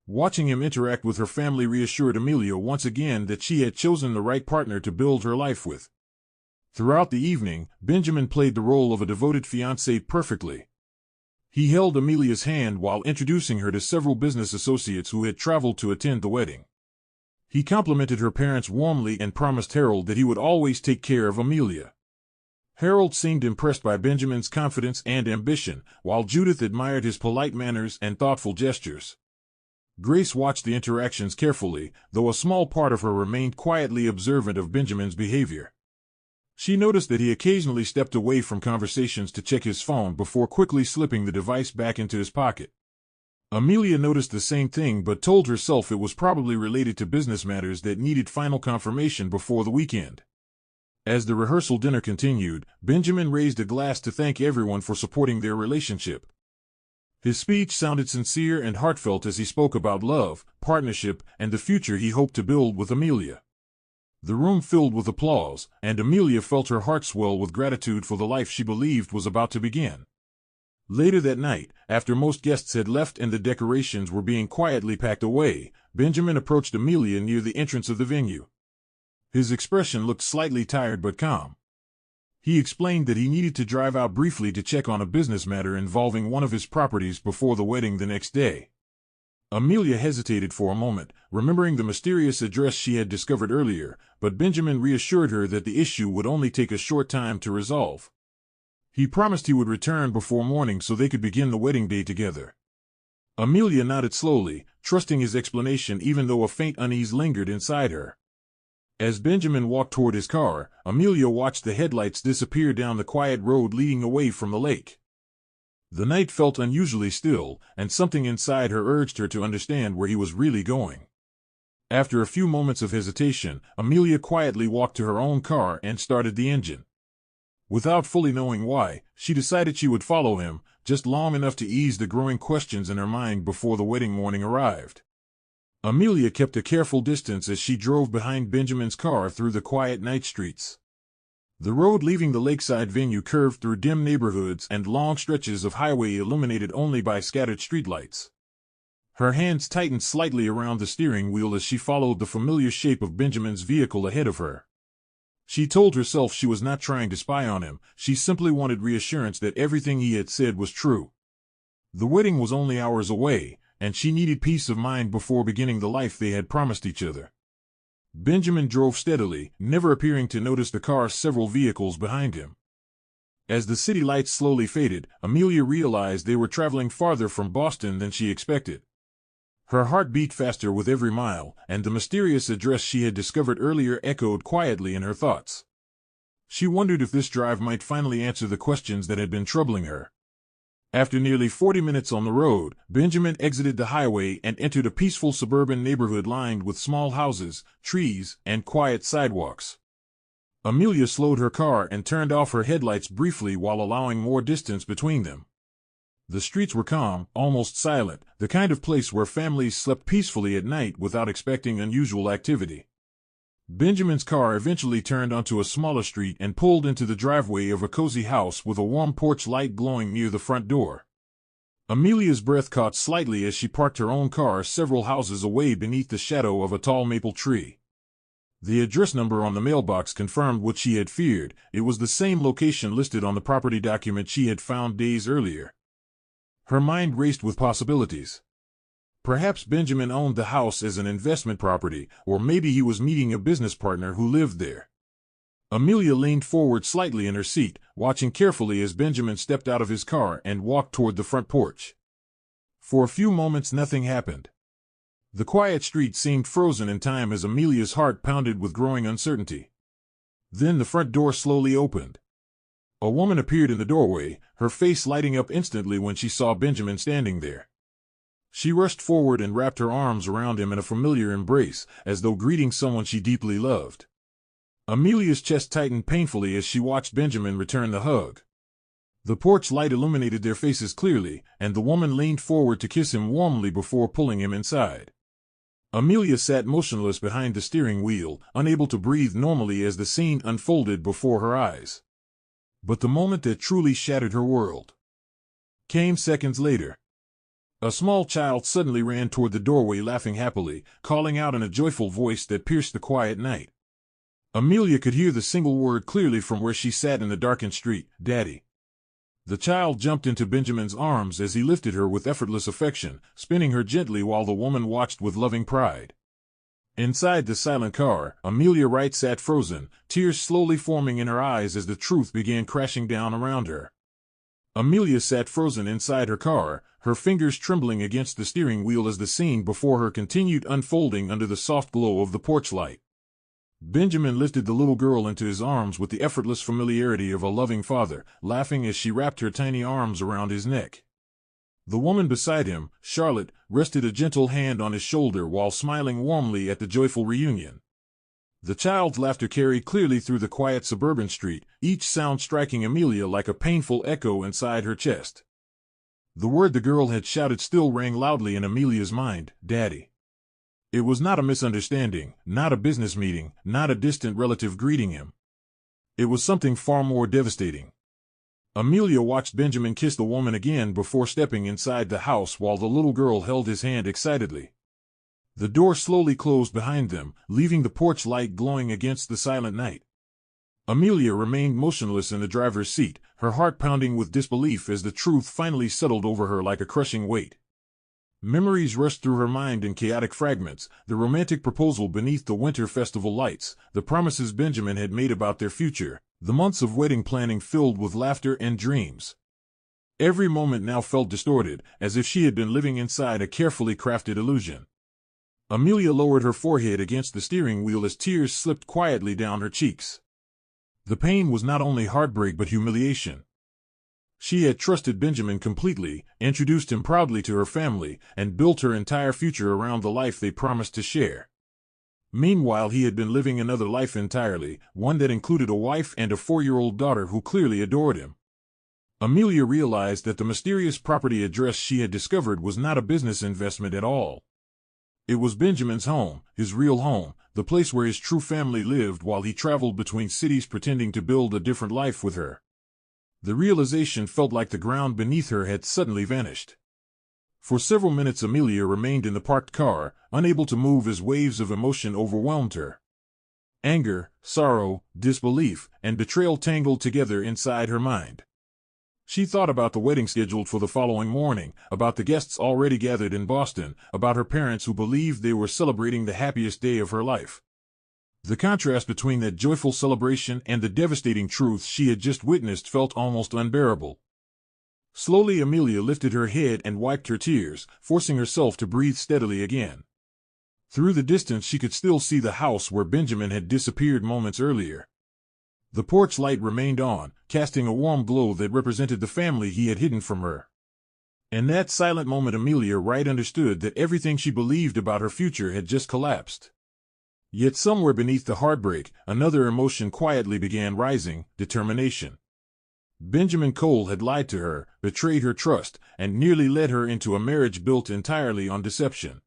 Watching him interact with her family reassured Amelia once again that she had chosen the right partner to build her life with. Throughout the evening, Benjamin played the role of a devoted fiancé perfectly. He held Amelia's hand while introducing her to several business associates who had traveled to attend the wedding. He complimented her parents warmly and promised Harold that he would always take care of Amelia. Harold seemed impressed by Benjamin's confidence and ambition, while Judith admired his polite manners and thoughtful gestures. Grace watched the interactions carefully, though a small part of her remained quietly observant of Benjamin's behavior. She noticed that he occasionally stepped away from conversations to check his phone before quickly slipping the device back into his pocket. Amelia noticed the same thing but told herself it was probably related to business matters that needed final confirmation before the weekend. As the rehearsal dinner continued, Benjamin raised a glass to thank everyone for supporting their relationship. His speech sounded sincere and heartfelt as he spoke about love, partnership, and the future he hoped to build with Amelia. The room filled with applause, and Amelia felt her heart swell with gratitude for the life she believed was about to begin. Later that night, after most guests had left and the decorations were being quietly packed away, Benjamin approached Amelia near the entrance of the venue. His expression looked slightly tired but calm. He explained that he needed to drive out briefly to check on a business matter involving one of his properties before the wedding the next day. Amelia hesitated for a moment, remembering the mysterious address she had discovered earlier, but Benjamin reassured her that the issue would only take a short time to resolve. He promised he would return before morning so they could begin the wedding day together. Amelia nodded slowly, trusting his explanation even though a faint unease lingered inside her. As Benjamin walked toward his car, Amelia watched the headlights disappear down the quiet road leading away from the lake. The night felt unusually still, and something inside her urged her to understand where he was really going. After a few moments of hesitation, Amelia quietly walked to her own car and started the engine. Without fully knowing why, she decided she would follow him, just long enough to ease the growing questions in her mind before the wedding morning arrived. Amelia kept a careful distance as she drove behind Benjamin's car through the quiet night streets. The road leaving the lakeside venue curved through dim neighborhoods and long stretches of highway illuminated only by scattered streetlights. Her hands tightened slightly around the steering wheel as she followed the familiar shape of Benjamin's vehicle ahead of her. She told herself she was not trying to spy on him, she simply wanted reassurance that everything he had said was true. The wedding was only hours away, and she needed peace of mind before beginning the life they had promised each other. Benjamin drove steadily, never appearing to notice the car's several vehicles behind him. As the city lights slowly faded, Amelia realized they were traveling farther from Boston than she expected. Her heart beat faster with every mile, and the mysterious address she had discovered earlier echoed quietly in her thoughts. She wondered if this drive might finally answer the questions that had been troubling her. After nearly 40 minutes on the road, Benjamin exited the highway and entered a peaceful suburban neighborhood lined with small houses, trees, and quiet sidewalks. Amelia slowed her car and turned off her headlights briefly while allowing more distance between them. The streets were calm, almost silent, the kind of place where families slept peacefully at night without expecting unusual activity. Benjamin's car eventually turned onto a smaller street and pulled into the driveway of a cozy house with a warm porch light glowing near the front door. Amelia's breath caught slightly as she parked her own car several houses away beneath the shadow of a tall maple tree. The address number on the mailbox confirmed what she had feared. It was the same location listed on the property document she had found days earlier. Her mind raced with possibilities. Perhaps Benjamin owned the house as an investment property, or maybe he was meeting a business partner who lived there. Amelia leaned forward slightly in her seat, watching carefully as Benjamin stepped out of his car and walked toward the front porch. For a few moments nothing happened. The quiet street seemed frozen in time as Amelia's heart pounded with growing uncertainty. Then the front door slowly opened. A woman appeared in the doorway, her face lighting up instantly when she saw Benjamin standing there. She rushed forward and wrapped her arms around him in a familiar embrace, as though greeting someone she deeply loved. Amelia's chest tightened painfully as she watched Benjamin return the hug. The porch light illuminated their faces clearly, and the woman leaned forward to kiss him warmly before pulling him inside. Amelia sat motionless behind the steering wheel, unable to breathe normally as the scene unfolded before her eyes. But the moment that truly shattered her world came seconds later. A small child suddenly ran toward the doorway laughing happily, calling out in a joyful voice that pierced the quiet night. Amelia could hear the single word clearly from where she sat in the darkened street, "Daddy." The child jumped into Benjamin's arms as he lifted her with effortless affection, spinning her gently while the woman watched with loving pride. Inside the silent car, Amelia Wright sat frozen, tears slowly forming in her eyes as the truth began crashing down around her. Amelia sat frozen inside her car, her fingers trembling against the steering wheel as the scene before her continued unfolding under the soft glow of the porch light. Benjamin lifted the little girl into his arms with the effortless familiarity of a loving father, laughing as she wrapped her tiny arms around his neck. The woman beside him, Charlotte, rested a gentle hand on his shoulder while smiling warmly at the joyful reunion. The child's laughter carried clearly through the quiet suburban street, each sound striking Amelia like a painful echo inside her chest. The word the girl had shouted still rang loudly in Amelia's mind, "Daddy." It was not a misunderstanding, not a business meeting, not a distant relative greeting him. It was something far more devastating. Amelia watched Benjamin kiss the woman again before stepping inside the house while the little girl held his hand excitedly. The door slowly closed behind them, leaving the porch light glowing against the silent night. Amelia remained motionless in the driver's seat, her heart pounding with disbelief as the truth finally settled over her like a crushing weight. Memories rushed through her mind in chaotic fragments, the romantic proposal beneath the winter festival lights, the promises Benjamin had made about their future, the months of wedding planning filled with laughter and dreams. Every moment now felt distorted, as if she had been living inside a carefully crafted illusion. Amelia lowered her forehead against the steering wheel as tears slipped quietly down her cheeks. The pain was not only heartbreak but humiliation. She had trusted Benjamin completely, introduced him proudly to her family, and built her entire future around the life they promised to share. Meanwhile, he had been living another life entirely, one that included a wife and a 4-year-old daughter who clearly adored him. Amelia realized that the mysterious property address she had discovered was not a business investment at all. It was Benjamin's home, his real home, the place where his true family lived while he traveled between cities pretending to build a different life with her. The realization felt like the ground beneath her had suddenly vanished. For several minutes Amelia remained in the parked car, unable to move as waves of emotion overwhelmed her. Anger, sorrow, disbelief, and betrayal tangled together inside her mind. She thought about the wedding scheduled for the following morning, about the guests already gathered in Boston, about her parents who believed they were celebrating the happiest day of her life. The contrast between that joyful celebration and the devastating truth she had just witnessed felt almost unbearable. Slowly Amelia lifted her head and wiped her tears, forcing herself to breathe steadily again. Through the distance she could still see the house where Benjamin had disappeared moments earlier. The porch light remained on, casting a warm glow that represented the family he had hidden from her. In that silent moment Amelia Wright understood that everything she believed about her future had just collapsed. Yet somewhere beneath the heartbreak, another emotion quietly began rising: determination. Benjamin Cole had lied to her, betrayed her trust, and nearly led her into a marriage built entirely on deception.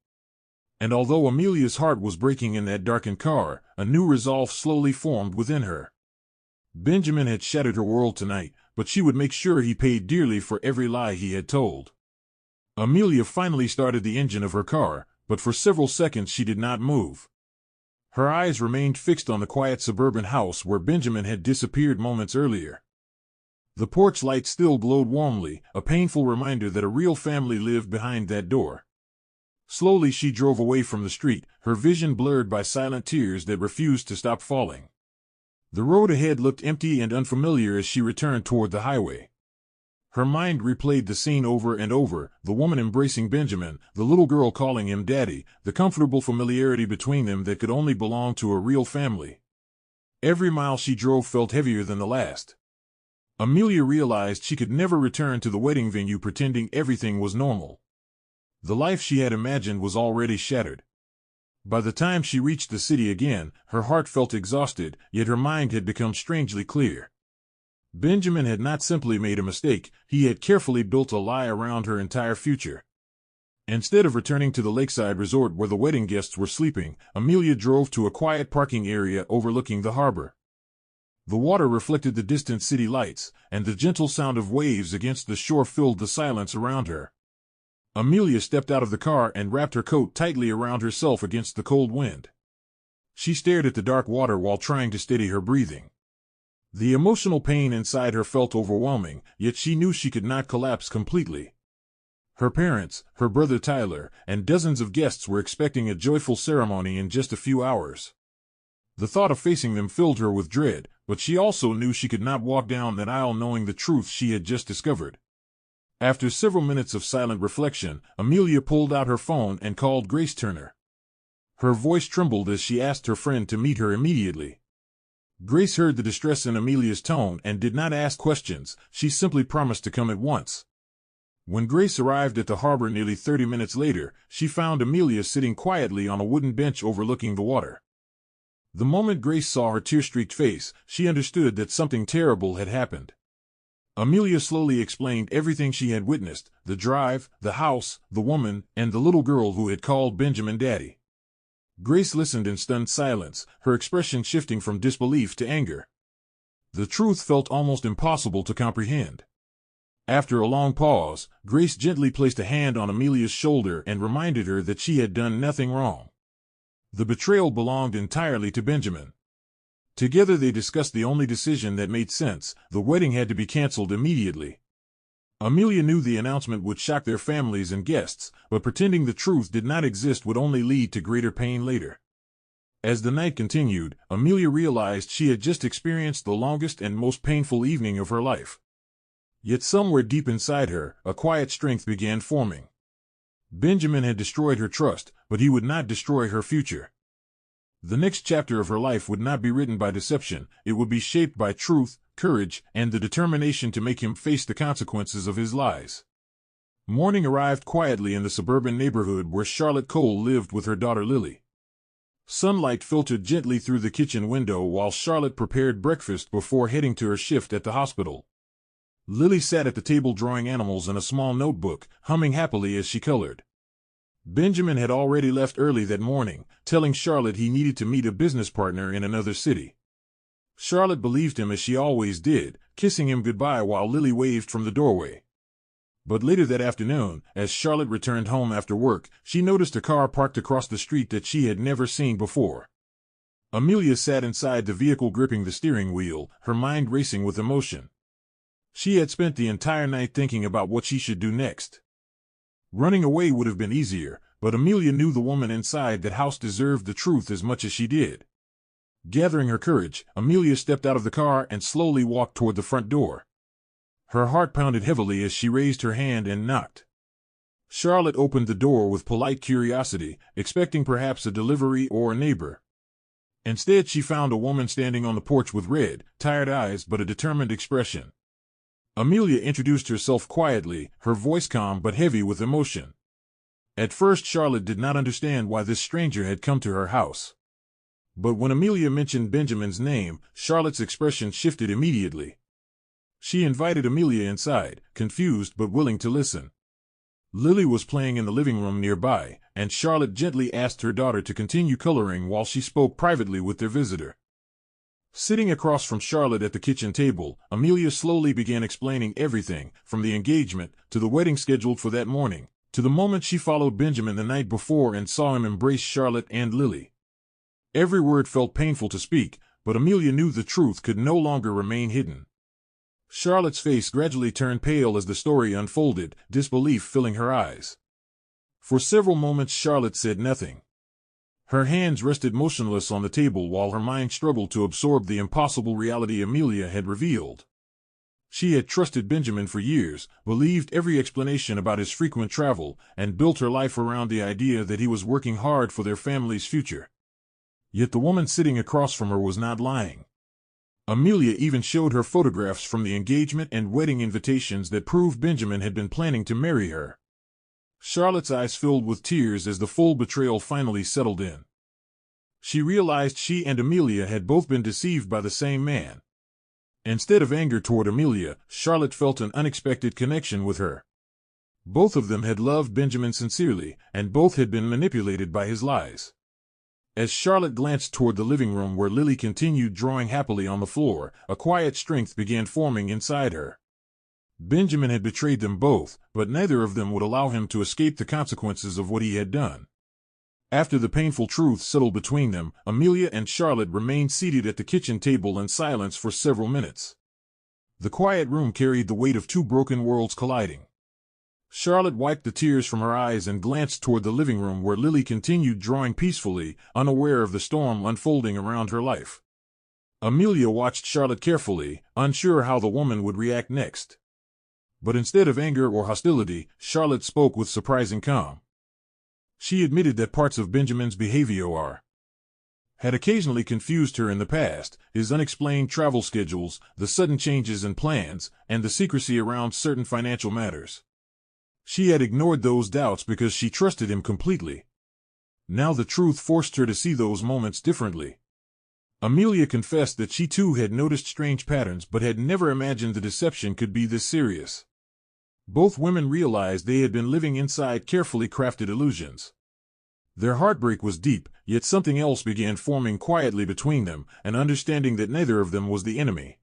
And although Amelia's heart was breaking in that darkened car, a new resolve slowly formed within her. Benjamin had shattered her world tonight, but she would make sure he paid dearly for every lie he had told. Amelia finally started the engine of her car, but for several seconds she did not move. Her eyes remained fixed on the quiet suburban house where Benjamin had disappeared moments earlier. The porch light still glowed warmly, a painful reminder that a real family lived behind that door. Slowly she drove away from the street, her vision blurred by silent tears that refused to stop falling. The road ahead looked empty and unfamiliar as she returned toward the highway. Her mind replayed the scene over and over, the woman embracing Benjamin, the little girl calling him daddy, the comfortable familiarity between them that could only belong to a real family. Every mile she drove felt heavier than the last. Amelia realized she could never return to the wedding venue pretending everything was normal. The life she had imagined was already shattered. By the time she reached the city again, her heart felt exhausted, yet her mind had become strangely clear. Benjamin had not simply made a mistake, he had carefully built a lie around her entire future. Instead of returning to the lakeside resort where the wedding guests were sleeping, Amelia drove to a quiet parking area overlooking the harbor. The water reflected the distant city lights, and the gentle sound of waves against the shore filled the silence around her. Amelia stepped out of the car and wrapped her coat tightly around herself against the cold wind. She stared at the dark water while trying to steady her breathing. The emotional pain inside her felt overwhelming, yet she knew she could not collapse completely. Her parents, her brother Tyler, and dozens of guests were expecting a joyful ceremony in just a few hours. The thought of facing them filled her with dread, but she also knew she could not walk down that aisle knowing the truth she had just discovered. After several minutes of silent reflection, Amelia pulled out her phone and called Grace Turner. Her voice trembled as she asked her friend to meet her immediately. Grace heard the distress in Amelia's tone and did not ask questions, she simply promised to come at once. When Grace arrived at the harbor nearly 30 minutes later, she found Amelia sitting quietly on a wooden bench overlooking the water. The moment Grace saw her tear-streaked face, she understood that something terrible had happened. Amelia slowly explained everything she had witnessed: the drive, the house, the woman, and the little girl who had called Benjamin daddy. Grace listened in stunned silence, her expression shifting from disbelief to anger. The truth felt almost impossible to comprehend. After a long pause, Grace gently placed a hand on Amelia's shoulder and reminded her that she had done nothing wrong. The betrayal belonged entirely to Benjamin. Together they discussed the only decision that made sense: the wedding had to be canceled immediately. Amelia knew the announcement would shock their families and guests, but pretending the truth did not exist would only lead to greater pain later. As the night continued, Amelia realized she had just experienced the longest and most painful evening of her life. Yet somewhere deep inside her, a quiet strength began forming. Benjamin had destroyed her trust, but he would not destroy her future. The next chapter of her life would not be written by deception, it would be shaped by truth, courage, and the determination to make him face the consequences of his lies. Morning arrived quietly in the suburban neighborhood where Charlotte Cole lived with her daughter Lily. Sunlight filtered gently through the kitchen window while Charlotte prepared breakfast before heading to her shift at the hospital. Lily sat at the table drawing animals in a small notebook, humming happily as she colored. Benjamin had already left early that morning, telling Charlotte he needed to meet a business partner in another city. Charlotte believed him as she always did, kissing him goodbye while Lily waved from the doorway. But later that afternoon, as Charlotte returned home after work, she noticed a car parked across the street that she had never seen before. Amelia sat inside the vehicle gripping the steering wheel, her mind racing with emotion. She had spent the entire night thinking about what she should do next. Running away would have been easier, but Amelia knew the woman inside that house deserved the truth as much as she did. Gathering her courage, Amelia stepped out of the car and slowly walked toward the front door. Her heart pounded heavily as she raised her hand and knocked. Charlotte opened the door with polite curiosity, expecting perhaps a delivery or a neighbor. Instead, she found a woman standing on the porch with red, tired eyes but a determined expression. Amelia introduced herself quietly, her voice calm but heavy with emotion. At first Charlotte did not understand why this stranger had come to her house. But when Amelia mentioned Benjamin's name, Charlotte's expression shifted immediately. She invited Amelia inside, confused but willing to listen. Lily was playing in the living room nearby, and Charlotte gently asked her daughter to continue coloring while she spoke privately with their visitor. Sitting across from Charlotte at the kitchen table, Amelia slowly began explaining everything, from the engagement, to the wedding scheduled for that morning, to the moment she followed Benjamin the night before and saw him embrace Charlotte and Lily. Every word felt painful to speak, but Amelia knew the truth could no longer remain hidden. Charlotte's face gradually turned pale as the story unfolded, disbelief filling her eyes. For several moments Charlotte said nothing. Her hands rested motionless on the table while her mind struggled to absorb the impossible reality Amelia had revealed. She had trusted Benjamin for years, believed every explanation about his frequent travel, and built her life around the idea that he was working hard for their family's future. Yet the woman sitting across from her was not lying. Amelia even showed her photographs from the engagement and wedding invitations that proved Benjamin had been planning to marry her. Charlotte's eyes filled with tears as the full betrayal finally settled in. She realized she and Amelia had both been deceived by the same man. Instead of anger toward Amelia, Charlotte felt an unexpected connection with her. Both of them had loved Benjamin sincerely, and both had been manipulated by his lies. As Charlotte glanced toward the living room where Lily continued drawing happily on the floor, a quiet strength began forming inside her. Benjamin had betrayed them both, but neither of them would allow him to escape the consequences of what he had done. After the painful truth settled between them, Amelia and Charlotte remained seated at the kitchen table in silence for several minutes. The quiet room carried the weight of two broken worlds colliding. Charlotte wiped the tears from her eyes and glanced toward the living room where Lily continued drawing peacefully, unaware of the storm unfolding around her life. Amelia watched Charlotte carefully, unsure how the woman would react next. But instead of anger or hostility, Charlotte spoke with surprising calm. She admitted that parts of Benjamin's behavior had occasionally confused her in the past: his unexplained travel schedules, the sudden changes in plans, and the secrecy around certain financial matters. She had ignored those doubts because she trusted him completely. Now the truth forced her to see those moments differently. Amelia confessed that she too had noticed strange patterns but had never imagined the deception could be this serious. Both women realized they had been living inside carefully crafted illusions. Their heartbreak was deep, yet something else began forming quietly between them, an understanding that neither of them was the enemy.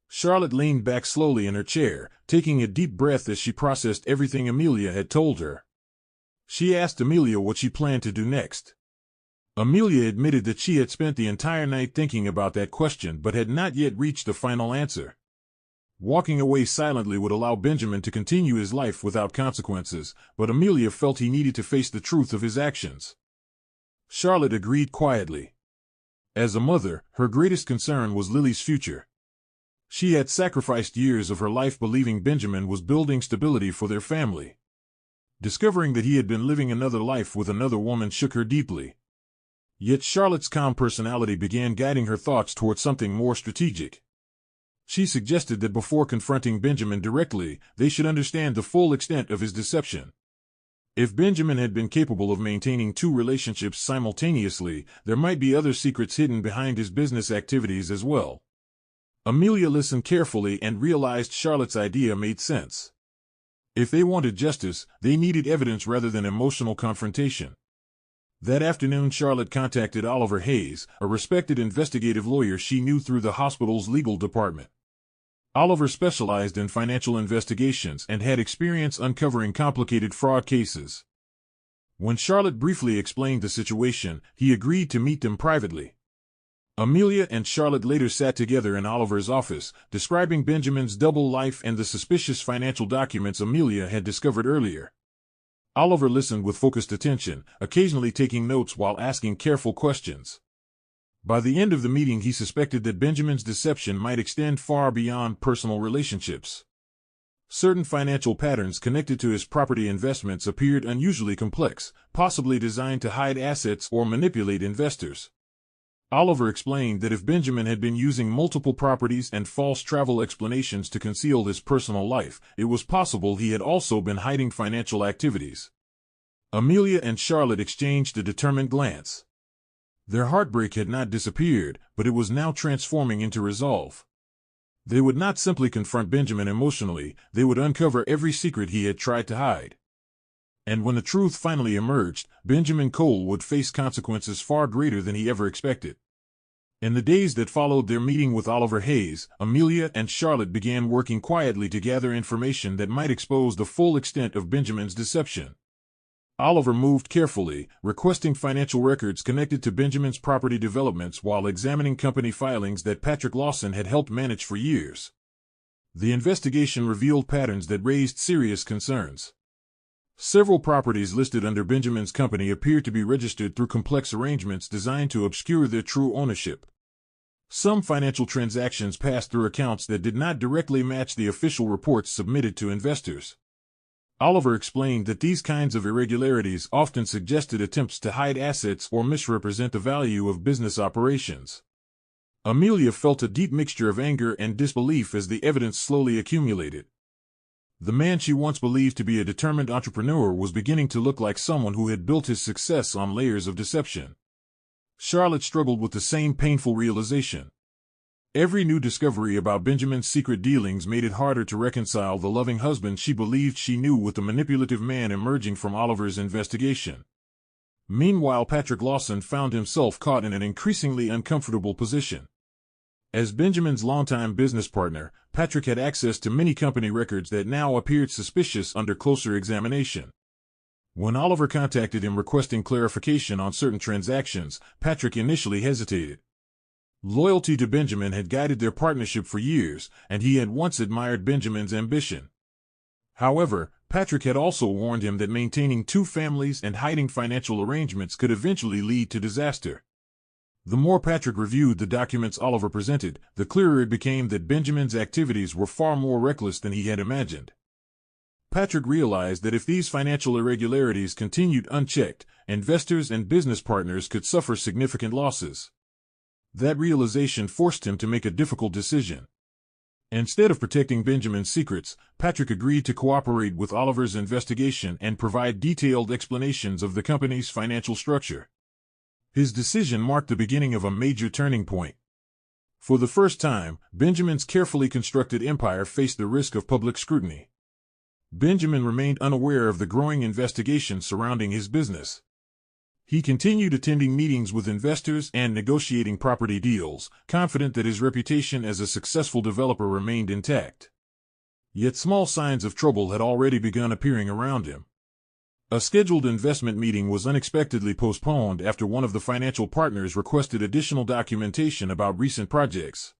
Charlotte leaned back slowly in her chair, taking a deep breath as she processed everything Amelia had told her. She asked Amelia what she planned to do next. Amelia admitted that she had spent the entire night thinking about that question but had not yet reached a final answer. Walking away silently would allow Benjamin to continue his life without consequences, but Amelia felt he needed to face the truth of his actions. Charlotte agreed quietly. As a mother, her greatest concern was Lily's future. She had sacrificed years of her life believing Benjamin was building stability for their family. Discovering that he had been living another life with another woman shook her deeply. Yet Charlotte's calm personality began guiding her thoughts toward something more strategic. She suggested that before confronting Benjamin directly, they should understand the full extent of his deception. If Benjamin had been capable of maintaining two relationships simultaneously, there might be other secrets hidden behind his business activities as well. Amelia listened carefully and realized Charlotte's idea made sense. If they wanted justice, they needed evidence rather than emotional confrontation. That afternoon, Charlotte contacted Oliver Hayes, a respected investigative lawyer she knew through the hospital's legal department. Oliver specialized in financial investigations and had experience uncovering complicated fraud cases. When Charlotte briefly explained the situation, he agreed to meet them privately. Amelia and Charlotte later sat together in Oliver's office, describing Benjamin's double life and the suspicious financial documents Amelia had discovered earlier. Oliver listened with focused attention, occasionally taking notes while asking careful questions. By the end of the meeting, he suspected that Benjamin's deception might extend far beyond personal relationships. Certain financial patterns connected to his property investments appeared unusually complex, possibly designed to hide assets or manipulate investors. Oliver explained that if Benjamin had been using multiple properties and false travel explanations to conceal his personal life, it was possible he had also been hiding financial activities. Amelia and Charlotte exchanged a determined glance. Their heartbreak had not disappeared, but it was now transforming into resolve. They would not simply confront Benjamin emotionally, they would uncover every secret he had tried to hide. And when the truth finally emerged, Benjamin Cole would face consequences far greater than he ever expected. In the days that followed their meeting with Oliver Hayes, Amelia and Charlotte began working quietly to gather information that might expose the full extent of Benjamin's deception. Oliver moved carefully, requesting financial records connected to Benjamin's property developments while examining company filings that Patrick Lawson had helped manage for years. The investigation revealed patterns that raised serious concerns. Several properties listed under Benjamin's company appeared to be registered through complex arrangements designed to obscure their true ownership. Some financial transactions passed through accounts that did not directly match the official reports submitted to investors. Oliver explained that these kinds of irregularities often suggested attempts to hide assets or misrepresent the value of business operations. Amelia felt a deep mixture of anger and disbelief as the evidence slowly accumulated. The man she once believed to be a determined entrepreneur was beginning to look like someone who had built his success on layers of deception. Charlotte struggled with the same painful realization. Every new discovery about Benjamin's secret dealings made it harder to reconcile the loving husband she believed she knew with the manipulative man emerging from Oliver's investigation. Meanwhile, Patrick Lawson found himself caught in an increasingly uncomfortable position. As Benjamin's longtime business partner, Patrick had access to many company records that now appeared suspicious under closer examination. When Oliver contacted him requesting clarification on certain transactions, Patrick initially hesitated. Loyalty to Benjamin had guided their partnership for years, and he had once admired Benjamin's ambition. However, Patrick had also warned him that maintaining two families and hiding financial arrangements could eventually lead to disaster. The more Patrick reviewed the documents Oliver presented, the clearer it became that Benjamin's activities were far more reckless than he had imagined. Patrick realized that if these financial irregularities continued unchecked, investors and business partners could suffer significant losses. That realization forced him to make a difficult decision. Instead of protecting Benjamin's secrets, Patrick agreed to cooperate with Oliver's investigation and provide detailed explanations of the company's financial structure. His decision marked the beginning of a major turning point. For the first time, Benjamin's carefully constructed empire faced the risk of public scrutiny. Benjamin remained unaware of the growing investigation surrounding his business. He continued attending meetings with investors and negotiating property deals, confident that his reputation as a successful developer remained intact. Yet small signs of trouble had already begun appearing around him. A scheduled investment meeting was unexpectedly postponed after one of the financial partners requested additional documentation about recent projects.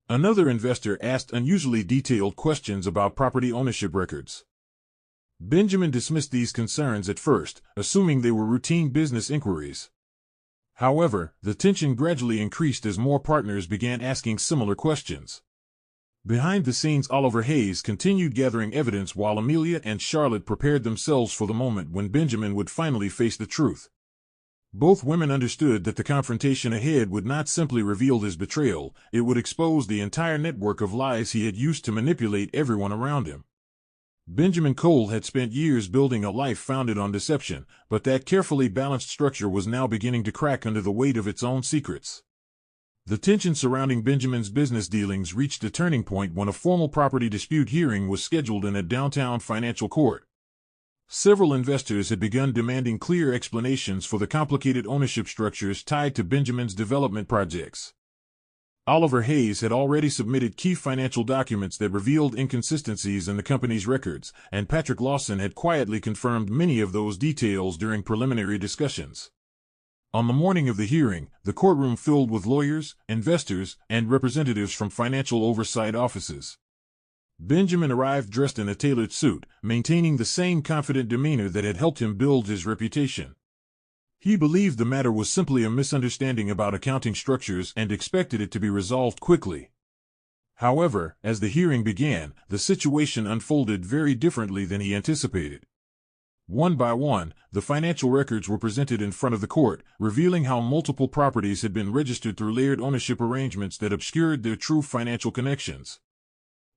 Another investor asked unusually detailed questions about property ownership records. Benjamin dismissed these concerns at first, assuming they were routine business inquiries. However, the tension gradually increased as more partners began asking similar questions. Behind the scenes, Oliver Hayes continued gathering evidence while Amelia and Charlotte prepared themselves for the moment when Benjamin would finally face the truth. Both women understood that the confrontation ahead would not simply reveal his betrayal, it would expose the entire network of lies he had used to manipulate everyone around him. Benjamin Cole had spent years building a life founded on deception, but that carefully balanced structure was now beginning to crack under the weight of its own secrets. The tension surrounding Benjamin's business dealings reached a turning point when a formal property dispute hearing was scheduled in a downtown financial court. Several investors had begun demanding clear explanations for the complicated ownership structures tied to Benjamin's development projects. Oliver Hayes had already submitted key financial documents that revealed inconsistencies in the company's records, and Patrick Lawson had quietly confirmed many of those details during preliminary discussions. On the morning of the hearing, the courtroom filled with lawyers, investors, and representatives from financial oversight offices. Benjamin arrived dressed in a tailored suit, maintaining the same confident demeanor that had helped him build his reputation. He believed the matter was simply a misunderstanding about accounting structures and expected it to be resolved quickly. However, as the hearing began, the situation unfolded very differently than he anticipated. One by one, the financial records were presented in front of the court, revealing how multiple properties had been registered through layered ownership arrangements that obscured their true financial connections.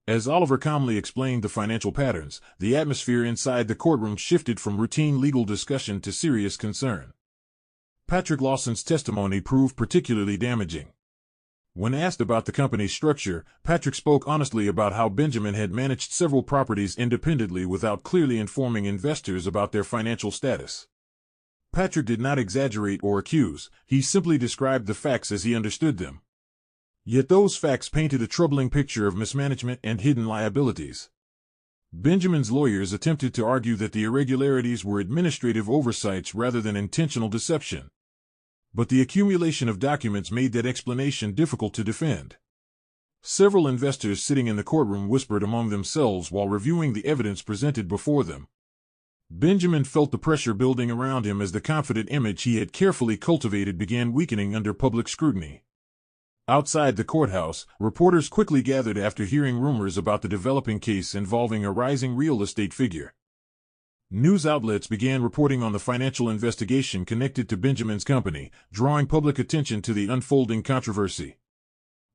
As Oliver calmly explained the financial patterns, the atmosphere inside the courtroom shifted from routine legal discussion to serious concern. Patrick Lawson's testimony proved particularly damaging. When asked about the company's structure, Patrick spoke honestly about how Benjamin had managed several properties independently without clearly informing investors about their financial status. Patrick did not exaggerate or accuse, he simply described the facts as he understood them. Yet those facts painted a troubling picture of mismanagement and hidden liabilities. Benjamin's lawyers attempted to argue that the irregularities were administrative oversights rather than intentional deception. But the accumulation of documents made that explanation difficult to defend. Several investors sitting in the courtroom whispered among themselves while reviewing the evidence presented before them. Benjamin felt the pressure building around him as the confident image he had carefully cultivated began weakening under public scrutiny. Outside the courthouse, reporters quickly gathered after hearing rumors about the developing case involving a rising real estate figure. News outlets began reporting on the financial investigation connected to Benjamin's company, drawing public attention to the unfolding controversy.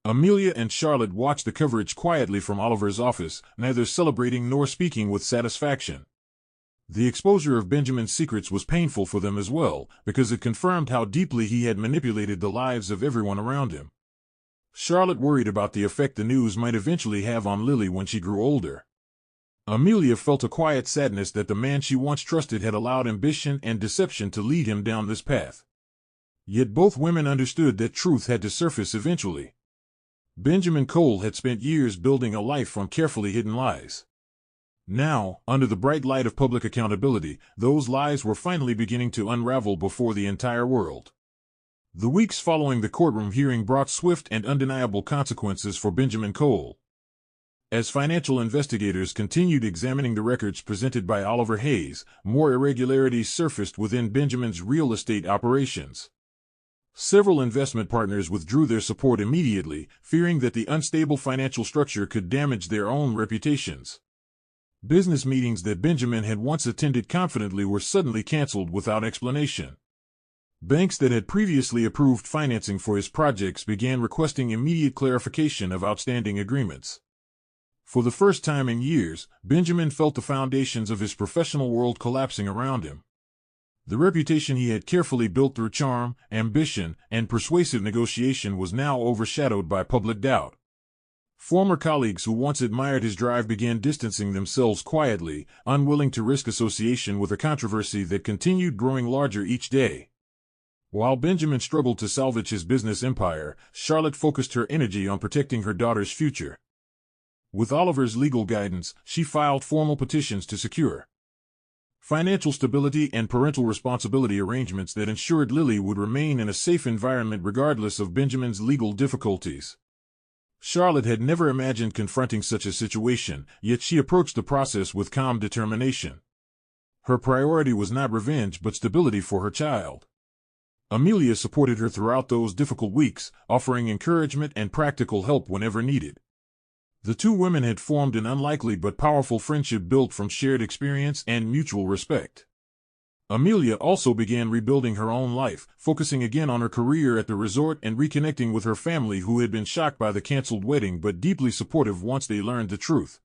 Amelia and Charlotte watched the coverage quietly from Oliver's office, neither celebrating nor speaking with satisfaction. The exposure of Benjamin's secrets was painful for them as well, because it confirmed how deeply he had manipulated the lives of everyone around him. Charlotte worried about the effect the news might eventually have on Lily when she grew older. Amelia felt a quiet sadness that the man she once trusted had allowed ambition and deception to lead him down this path. Yet both women understood that truth had to surface eventually. Benjamin Cole had spent years building a life from carefully hidden lies. Now, under the bright light of public accountability, those lies were finally beginning to unravel before the entire world. The weeks following the courtroom hearing brought swift and undeniable consequences for Benjamin Cole. As financial investigators continued examining the records presented by Oliver Hayes, more irregularities surfaced within Benjamin's real estate operations. Several investment partners withdrew their support immediately, fearing that the unstable financial structure could damage their own reputations. Business meetings that Benjamin had once attended confidently were suddenly canceled without explanation. Banks that had previously approved financing for his projects began requesting immediate clarification of outstanding agreements. For the first time in years, Benjamin felt the foundations of his professional world collapsing around him. The reputation he had carefully built through charm, ambition, and persuasive negotiation was now overshadowed by public doubt. Former colleagues who once admired his drive began distancing themselves quietly, unwilling to risk association with a controversy that continued growing larger each day. While Benjamin struggled to salvage his business empire, Charlotte focused her energy on protecting her daughter's future. With Oliver's legal guidance, she filed formal petitions to secure financial stability and parental responsibility arrangements that ensured Lily would remain in a safe environment regardless of Benjamin's legal difficulties. Charlotte had never imagined confronting such a situation, yet she approached the process with calm determination. Her priority was not revenge but stability for her child. Amelia supported her throughout those difficult weeks, offering encouragement and practical help whenever needed. The two women had formed an unlikely but powerful friendship built from shared experience and mutual respect. Amelia also began rebuilding her own life, focusing again on her career at the resort and reconnecting with her family who had been shocked by the canceled wedding but deeply supportive once they learned the truth.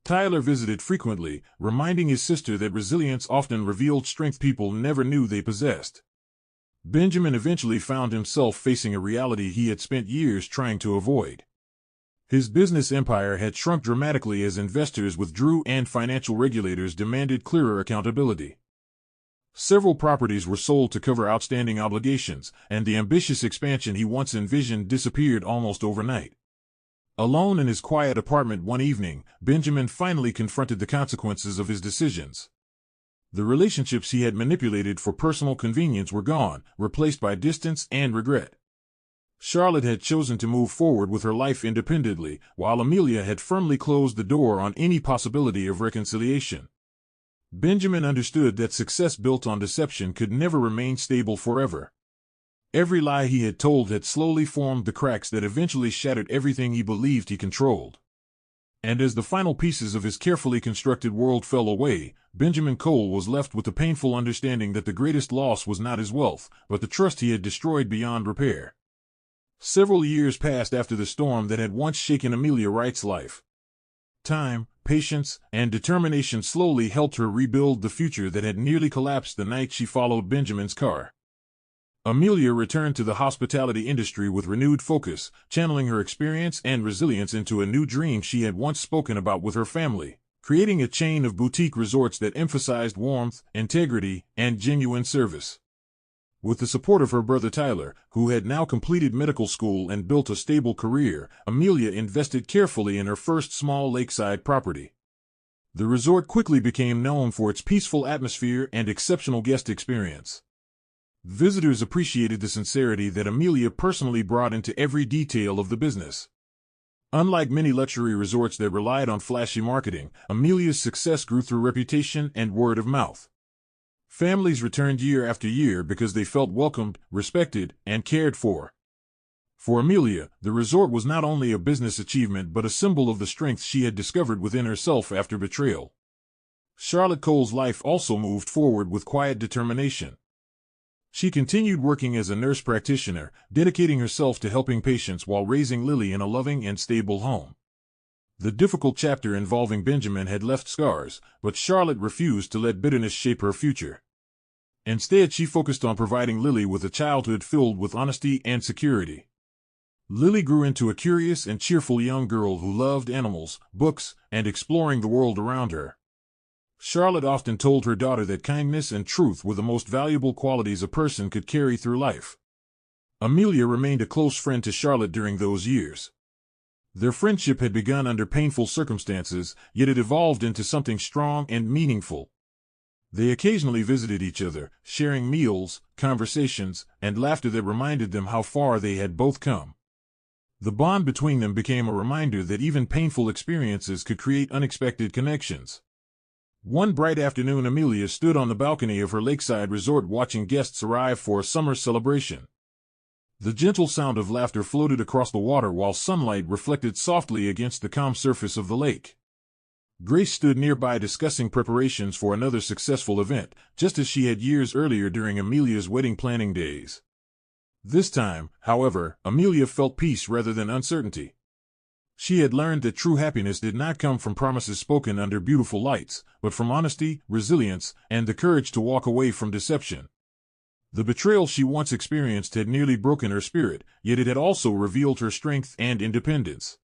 Tyler visited frequently, reminding his sister that resilience often revealed strength people never knew they possessed. Benjamin eventually found himself facing a reality he had spent years trying to avoid. His business empire had shrunk dramatically as investors withdrew and financial regulators demanded clearer accountability. Several properties were sold to cover outstanding obligations, and the ambitious expansion he once envisioned disappeared almost overnight. Alone in his quiet apartment one evening, Benjamin finally confronted the consequences of his decisions. The relationships he had manipulated for personal convenience were gone, replaced by distance and regret. Charlotte had chosen to move forward with her life independently, while Amelia had firmly closed the door on any possibility of reconciliation. Benjamin understood that success built on deception could never remain stable forever. Every lie he had told had slowly formed the cracks that eventually shattered everything he believed he controlled. And as the final pieces of his carefully constructed world fell away, Benjamin Cole was left with the painful understanding that the greatest loss was not his wealth, but the trust he had destroyed beyond repair. Several years passed after the storm that had once shaken Amelia Wright's life. Time, patience, and determination slowly helped her rebuild the future that had nearly collapsed the night she followed Benjamin's car. Amelia returned to the hospitality industry with renewed focus, channeling her experience and resilience into a new dream she had once spoken about with her family, creating a chain of boutique resorts that emphasized warmth, integrity, and genuine service. With the support of her brother Tyler, who had now completed medical school and built a stable career, Amelia invested carefully in her first small lakeside property. The resort quickly became known for its peaceful atmosphere and exceptional guest experience. Visitors appreciated the sincerity that Amelia personally brought into every detail of the business. Unlike many luxury resorts that relied on flashy marketing, Amelia's success grew through reputation and word of mouth. Families returned year after year because they felt welcomed, respected, and cared for. For Amelia, the resort was not only a business achievement but a symbol of the strength she had discovered within herself after betrayal. Charlotte Cole's life also moved forward with quiet determination. She continued working as a nurse practitioner, dedicating herself to helping patients while raising Lily in a loving and stable home. The difficult chapter involving Benjamin had left scars, but Charlotte refused to let bitterness shape her future. Instead, she focused on providing Lily with a childhood filled with honesty and security. Lily grew into a curious and cheerful young girl who loved animals, books, and exploring the world around her. Charlotte often told her daughter that kindness and truth were the most valuable qualities a person could carry through life. Amelia remained a close friend to Charlotte during those years. Their friendship had begun under painful circumstances, yet it evolved into something strong and meaningful. They occasionally visited each other, sharing meals, conversations, and laughter that reminded them how far they had both come. The bond between them became a reminder that even painful experiences could create unexpected connections. One bright afternoon, Amelia stood on the balcony of her lakeside resort watching guests arrive for a summer celebration. The gentle sound of laughter floated across the water while sunlight reflected softly against the calm surface of the lake. Grace stood nearby discussing preparations for another successful event, just as she had years earlier during Amelia's wedding planning days. This time, however, Amelia felt peace rather than uncertainty. She had learned that true happiness did not come from promises spoken under beautiful lights, but from honesty, resilience, and the courage to walk away from deception. The betrayal she once experienced had nearly broken her spirit, yet it had also revealed her strength and independence.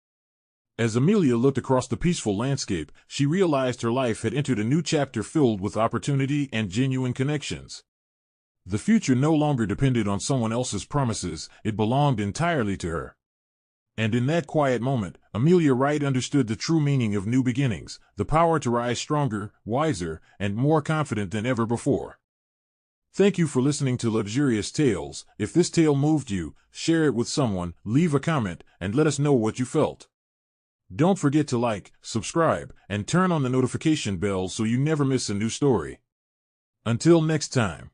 As Amelia looked across the peaceful landscape, she realized her life had entered a new chapter filled with opportunity and genuine connections. The future no longer depended on someone else's promises, it belonged entirely to her. And in that quiet moment, Amelia Wright understood the true meaning of new beginnings, the power to rise stronger, wiser, and more confident than ever before. Thank you for listening to Luxurious Tales. If this tale moved you, share it with someone, leave a comment, and let us know what you felt. Don't forget to like, subscribe, and turn on the notification bell so you never miss a new story. Until next time.